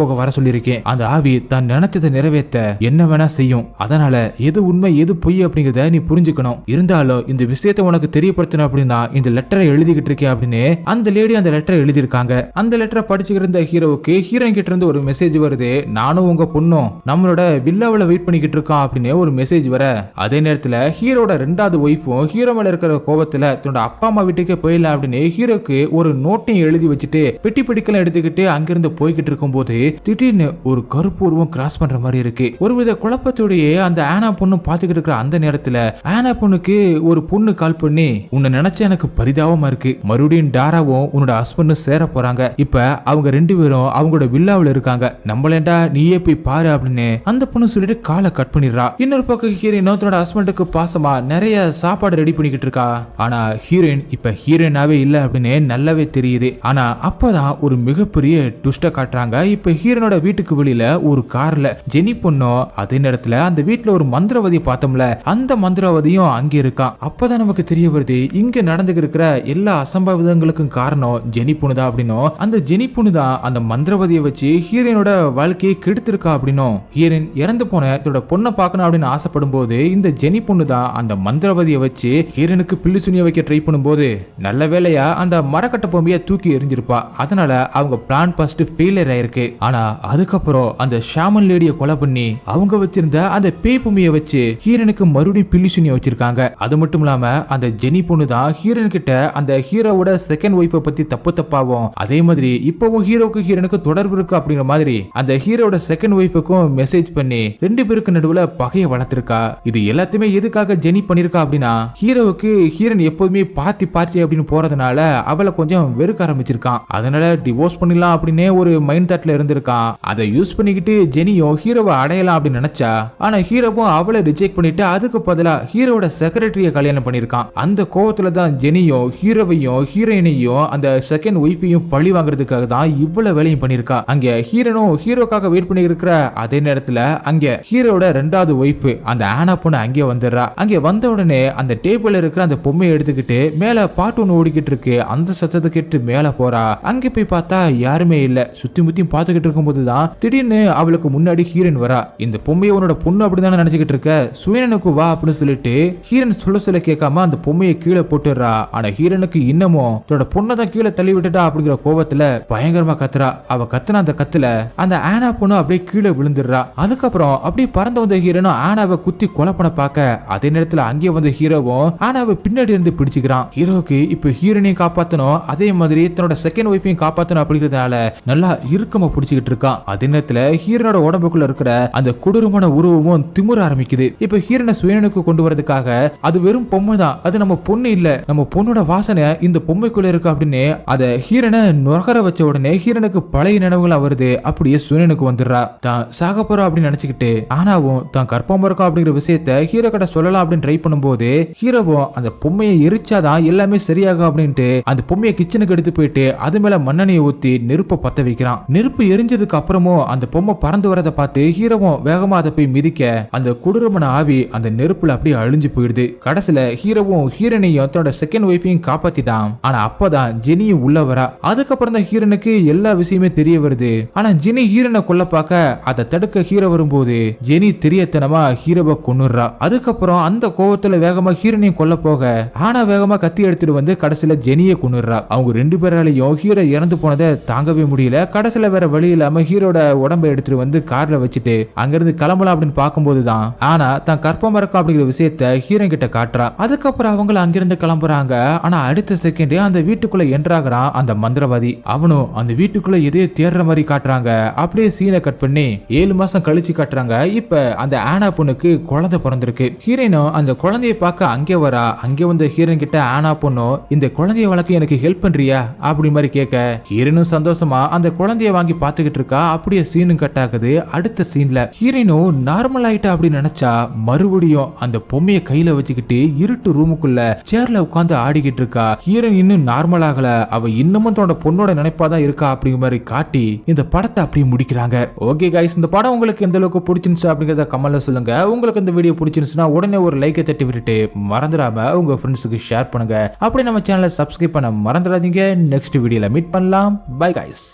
போக போக வர சொல்லியிருக்கேன். அந்த ஆவி தான் நினைச்சதை நிறைவேற்ற என்ன வேணா செய்யும். அதனால எது உண்மை எது பொய் அப்படிங்கறத நீ புரிஞ்சுக்கணும். இருந்தாலும் இந்த விஷயத்தை உனக்கு தெரியப்படுத்தணும் அப்படின்னா இந்த லெட்டரை எழுதிக்கிட்டு இருக்கேன் அப்படின்னு அந்த லேடி அந்த லெட்டரை எழுதியிருக்காங்க. அந்த லெட்டரை படிச்சுக்கிட்டு இருந்த ஹீரோவுக்கு ஹீரோயின் கிட்ட இருந்து ஒரு மெசேஜ் வருது. நானும் உங்க பொண்ணும் நம்மளோட வில்லாவில வெயிட் பண்ணிக்கிட்டு இருக்கோம் அப்படின்னு ஒரு மெசேஜ் வர, அதே நேரத்துல ஹீரோட ரெண்டாவது ஒய்ஃபும் ஹீரோ மேல இருக்கிற கோபத்துல தன்னோட அப்பா அம்மா வீட்டுக்கே போயிடலாம் அப்படின்னு ஹீரோக்கு ஒரு நோட்டையும் எழுதி வச்சுட்டு பெட்டி பிடிக்கலாம் எடுத்துக்கிட்டு அங்கிருந்து போய்கிட்டு இருக்கும் போது திடீர்னு ஒரு கருப்பு உருவம் கிராஸ் பண்ற மாதிரி இருக்கு. ஒருவித குழப்பத்தோடையே அந்த ஆனா பொண்ணு பாத்துக்கிட்டு இருக்கிற அந்த நேரத்துல ஆனா பொண்ணுக்கு ஒரு பொண்ணு கால் பண்ணி, உன்னை நினைச்சா எனக்கு பரிதாபமா இருக்கு, மறுபடியும் டாராவும் உன்னோட ஹஸ்பண்டும் சேர போறாங்க, இப்ப அவங்க ரெண்டு பேரும் அவங்களோட வில்லாவில் இருக்காங்க, நம்மளேண்டா நீயே போய் பாரு அப்படின்னு அந்த பொண்ணு சொல்லிட்டு காலை கட் பண்ணிடுறா. இன்னொரு பக்கம் ஹீரோயின் தன்னோட ஹஸ்பண்டுக்கு பாசமா நிறைய சாப்பாடு ரெடி பண்ணிக்கிட்டு இருக்கா. ஆனா ஹீரோயின் இப்ப ஹீரோயினாவே இல்ல அப்படின்னு நல்லாவே தெரியுது. ஆனா அப்பதான் ஒரு மிகப்பெரிய ட்விஸ்ட காட்டுறாங்க. இப்ப ஹீரோனோட வீட்டுக்கு வெளியில ஒரு கார்ல ஜெனி பொண்ணும், அதே நேரத்துல அந்த வீட்டுல ஒரு மந்திரவாதி பார்த்தோம்ல, அந்த மந்திரவாதியும் அங்க இருக்கான். அப்பதான் நமக்கு தெரிய வருது இங்க நடந்துகிட்டு இருக்கிற எல்லா அசம்பாவிதங்களுக்கும் காரணம் ஜெனி பொண்ணுதான் அப்படின்னும், அந்த ஜெனி பொண்ணு தான் அந்த மந்திரவாதியை வச்சு ஹீரோனோட வாழ்க்கையை கெடுத்திருக்கா அப்படின்னும், ஹீரோயின் இறந்து போன தன்னோட பொண்ணை பார்க்கணும் அப்படின்னு ஆசைப்படும் போது இந்த ஜெனி பொண்ணு தான் அந்த மந்திரவாதியை வச்சு ஹீரோனுக்கு பில்லு சுனிய வைக்க ட்ரை பண்ணும்போது நல்ல வேலையா அந்த மரக்கட்ட பொம்மையை தூக்கி எரிஞ்சிருப்பா. அதனால அவங்க பிளான் ஃபர்ஸ்ட் ஃபெயிலியர் ஆயிருக்கு. ஆனா அதுக்கப்புறம் அந்த ஷாமன் லேடியை கொலை பண்ணி அவங்க வச்சிருந்த அந்த பேய் பொம்மையை வச்சு ஹீரோனுக்கு மறுபடியும் பில்லு சுனிய வச்சிருக்காங்க. அது மட்டும் இல்லாம அந்த ஜெனி பொண்ணு தான் ஹீரோன் கிட்ட அந்த ஹீரோவோட செகண்ட் ஒய்ஃபை பத்தி தப்பாவும், அதே மாதிரி இப்பவும் ஹீரோக்கு ஹீரோனுக்கு தொடர்பு இருக்கு அப்படிங்கிற மாதிரி அந்த ஹீரோட செகண்ட் ஒய்ஃபுக்கும் மெசேஜ் பண்ணி ரெண்டு பேருக்கு நடுவுல பகையை வளர்த்திருக்கா. இது எல்லாத்தையுமே எதுக்காக ஜெனி பண்ணிருக்கா அப்படின்னா, ஹீரோவுக்கு ஹீரோன் எப்போதுமே பார்ட்டி அப்படின்னு போறதுனால அவளை கொஞ்சம் வெறுக்க ஆரம்பிச்சிருக்கான். அதனால டிவோர்ஸ் பண்ணிடலாம் அப்படின்னு ஒரு மைண்ட் தாட்ல இருந்திருக்கான். அதை யூஸ் பண்ணிக்கிட்டு ஜெனியும் ஹீரோவை அடையலாம் அப்படின்னு நினைச்சா, ஆனா ஹீரோவும் அவளை ரிஜெக்ட் பண்ணிட்டு அதுக்கு பதிலா ஹீரோட செக்ரட்டரிய கல்யாணம் பண்ணிருக்கான். அந்த கோவத்துல தான் ஜெனியும் ஹீரோவையும் ஹீரோயினையும் அந்த செகண்ட் ஒய்ஃபையும் பழி வாங்குறதுக்காக தான் இவ்வளவு வேலையும் பண்ணிருக்கா. அங்க ஹீரோனும் ஹீரோக்காக வெயிட் பண்ணி இருக்கிற அதே நேரத்துல அங்க ஹீரோட ரெண்டாவது ஒய்ஃப் அந்த ஆனா பொண்ணு அங்கே வந்துடுறா. அங்க வந்த உடனே அந்த டேபிள்ல இருக்கிற அந்த பொம்மையை எடுத்துக்கிட்டு மேல பாட்டு ஒண்ணு ஓடிக்கிட்டு இருக்கு. அந்த சத்தத்தை கேட்டு மேல போறா. அங்க போய் பார்த்தா யாருமே இல்ல. சுத்தி முத்தியும் பாத்துக்கிட்டு இருக்கும் போதுதான் திடீர்னு அவளுக்கு முன்னாடி ஹீரோயின் வரா. இந்த பொம்மையை உன்னோட பொண்ணு அப்படிதான் நினைச்சுக்கிட்டு இருக்க, சுயனுக்கு வா அப்படின்னு சொல்லிட்டு ஹீரோயின் சொல்ல கேட்காம அந்த பொம்மையை கீழே போட்டுறா. ஆனா ஹீரோனுக்கு இன்னமும் தன்னோட பொண்ணை தான் கீழே தள்ளி விட்டுட்டா அப்படிங்கிற கோவத்துல பயங்கரமா கத்துறா. அவ கத்துன அந்த கத்துல அந்த ஆனா பொண்ணு அப்படியே கீழே விழுந்துடுறா. அதுக்கப்புறம் அப்படியே பறந்து வந்த ஹீரோனும் ஆனாவை குத்தி கொலை பண்ண பார்க்க, அதே நேரத்துல அங்கே வந்த ஹீரோவும் ஆனாவை பின்னாடி இருந்து பிடிச்சுக்கிறான். ஹீரோக்கு இப்ப ஹீரோனையும் காப்பாத்தணும், அதே மாதிரி தன்னோட செகண்ட் ஒய்ஃபையும் காப்பாத்தணும் அப்படிங்கறதுனால நல்லா இறுக்கமா பிடிச்சுக்கிட்டு இருக்கான். அதே நேரத்துல ஹீரோனோட உடம்புக்குள்ள இருக்கிற அந்த கொடூரமான உருவமும் திமிர ஆரம்பிக்குது. இப்ப ஹீரோனை சுயனுக்கு கொண்டு வரதுக்காக, அது வெறும் பொம்மை தான், அது நம்ம பொண்ணு இல்ல, நம்ம பொண்ணோட வாசனை இந்த பொம்மைக்குள்ள இருக்கு அப்படின்னு அத ஹீரோனை நுகர வச்ச உடனே ஹீரோனுக்கு பழைய நினைவுகள் வருது. அப்படியே சுயனுக்கு வந்துடுறா. தான் சாக போறோம் அப்படின்னு நினைச்சுக்கிட்டு ஆனாவும் தான் கற்பமா இருக்கும் அப்படிங்கிற விஷயத்த ஹீரோ கிட்ட சொல்லலாம் அப்படின்னு ட்ரை பண்ணும்போது ஹீரோவும் அந்த பொம்மையை எரிச்சாதான் எல்லாமே சரியாகும் அப்படின்ட்டு அந்த பொம்மையை கிச்சனுக்கு எடுத்து போயிட்டு அது மேல மண்ணெண்ணையை ஊத்தி நெருப்பை பத்த வைக்கிறான். நெருப்பு எரிஞ்சதுக்கு அப்புறமும் அந்த பொம்மை பறந்து வரதை பார்த்து ஹீரோவும் வேகமா அதை போய் மிதிக்க அந்த கொடூரமான ஆவி அந்த நெருப்புல அப்படியே அழிஞ்சு போயிடுது. கடைசியில ஹீரோவும் ஹீரோனையும் தன்னோட செகண்ட் ஒய்ஃபையும் காப்பாத்திட்டான். ஆனா அப்பதான் ஜெனியும் உள்ள வரா. அதுக்கப்புறம் தான் ஹீரோனுக்கு எல்லா விஷயமே தெரிய வருது. ஆனா ஜெனி ஹீரோனை கொல்ல பார்க்க அதை தடுக்க ஹீரோ வரும்போது ஜெனி தெரியத்தனமா ஹீரோவை கொன்னுடுறா. அதுக்கப்புறம் அந்த கோவத்துல வேகமா ஹீரோனையும் கொல்ல போக ஆனா வேகமா கத்தி எடுத்துட்டு வந்து கடைசியில ஜெனியை கொன்னுடுறா. அவங்க ரெண்டு பேராலையும் ஹீரோ இறந்து போனதை தாங்கவே முடியல. கடைசியில வேற வழி இல்லாம ஹீரோட உடம்பை எடுத்துட்டு வந்து கார்ல வச்சுட்டு அங்கிருந்து கிளம்பலாம் அப்படின்னு பார்க்கும்போதுதான் ஆனா தான் கற்பமா இருக்கும் அப்படிங்கிற விஷயத்த ஹீரோ கிட்ட காட்டுறா. அதுக்கப்புறம் அவங்க அங்கிருந்து கிளம்புறாங்க. ஆனா அடுத்த செகண்ட் அந்த வீட்டுக்குள்ள என்ட்ராகிறான் அந்த மந்திரவாதி. அவனும் அந்த வீட்டுக்குள்ள எதையோ தேடுற மாதிரி காட்டுறாங்க. அப்படியே சீனை கட் பண்ணி 7 மாசம் கழிச்சு காட்டுறாங்க. இப்ப அந்த ஆனா பொண்ணுக்கு குழந்தை பிறந்திருக்கு. ஹீரோனும் அந்த குழந்தைய பார்க்க அங்கே வரா. அங்கே வந்த ஹீரோன் கிட்ட ஆனா பொண்ணும் இந்த குழந்தைய வளர்க்க எனக்கு ஹெல்ப் பண்றியா அப்படி மாதிரி கேட்க, ஹீரோனும் சந்தோஷமா அந்த குழந்தைய வாங்கி பாத்துக்கிட்டு இருக்கா. அப்படியே சீனும் கட் ஆகுது. அடுத்த சீன்ல ஹீரோனும் நார்மல் ஆயிட்டா அப்படின்னு நினைச்சா மறுபடியும் அந்த பொம்மையை கையில வச்சுக்கிட்டு இருட்டு ரூமுக்குள்ள சேர்ல உட்கார்ந்து ஆடிக்கிட்டு இருக்கா. ஹீரோன் இன்னும் நார்மல் ஆகல, அவ இன்னமும் தன்னோட பொண்ணோட நினைப்பாதான் இருக்கா அப்படிங்கிற மாதிரி காட்டி இந்த படத்தை அப்படியே முடிக்கிறாங்க. ஓகே கைஸ், இந்த படம் உங்களுக்கு எந்த அளவுக்கு பிடிச்சிருந்துச்சு அப்படிங்கறத கமெண்ட்ல சொல்லுங்க. உங்களுக்கு இந்த வீடியோ பிடிச்சிருந்துச்சுன்னா உடனே ஒரு லைக்கை தட்டி விட்டுட்டு மறந்துடாம உங்க ஃப்ரெண்ட்ஸுக்கு ஷேர் பண்ணுங்க. அப்படி நம்ம சேனலை சப்ஸ்கிரைப் பண்ண மறந்துடாதீங்க. நெக்ஸ்ட் வீடியோல மீட் பண்ணலாம். Bye guys.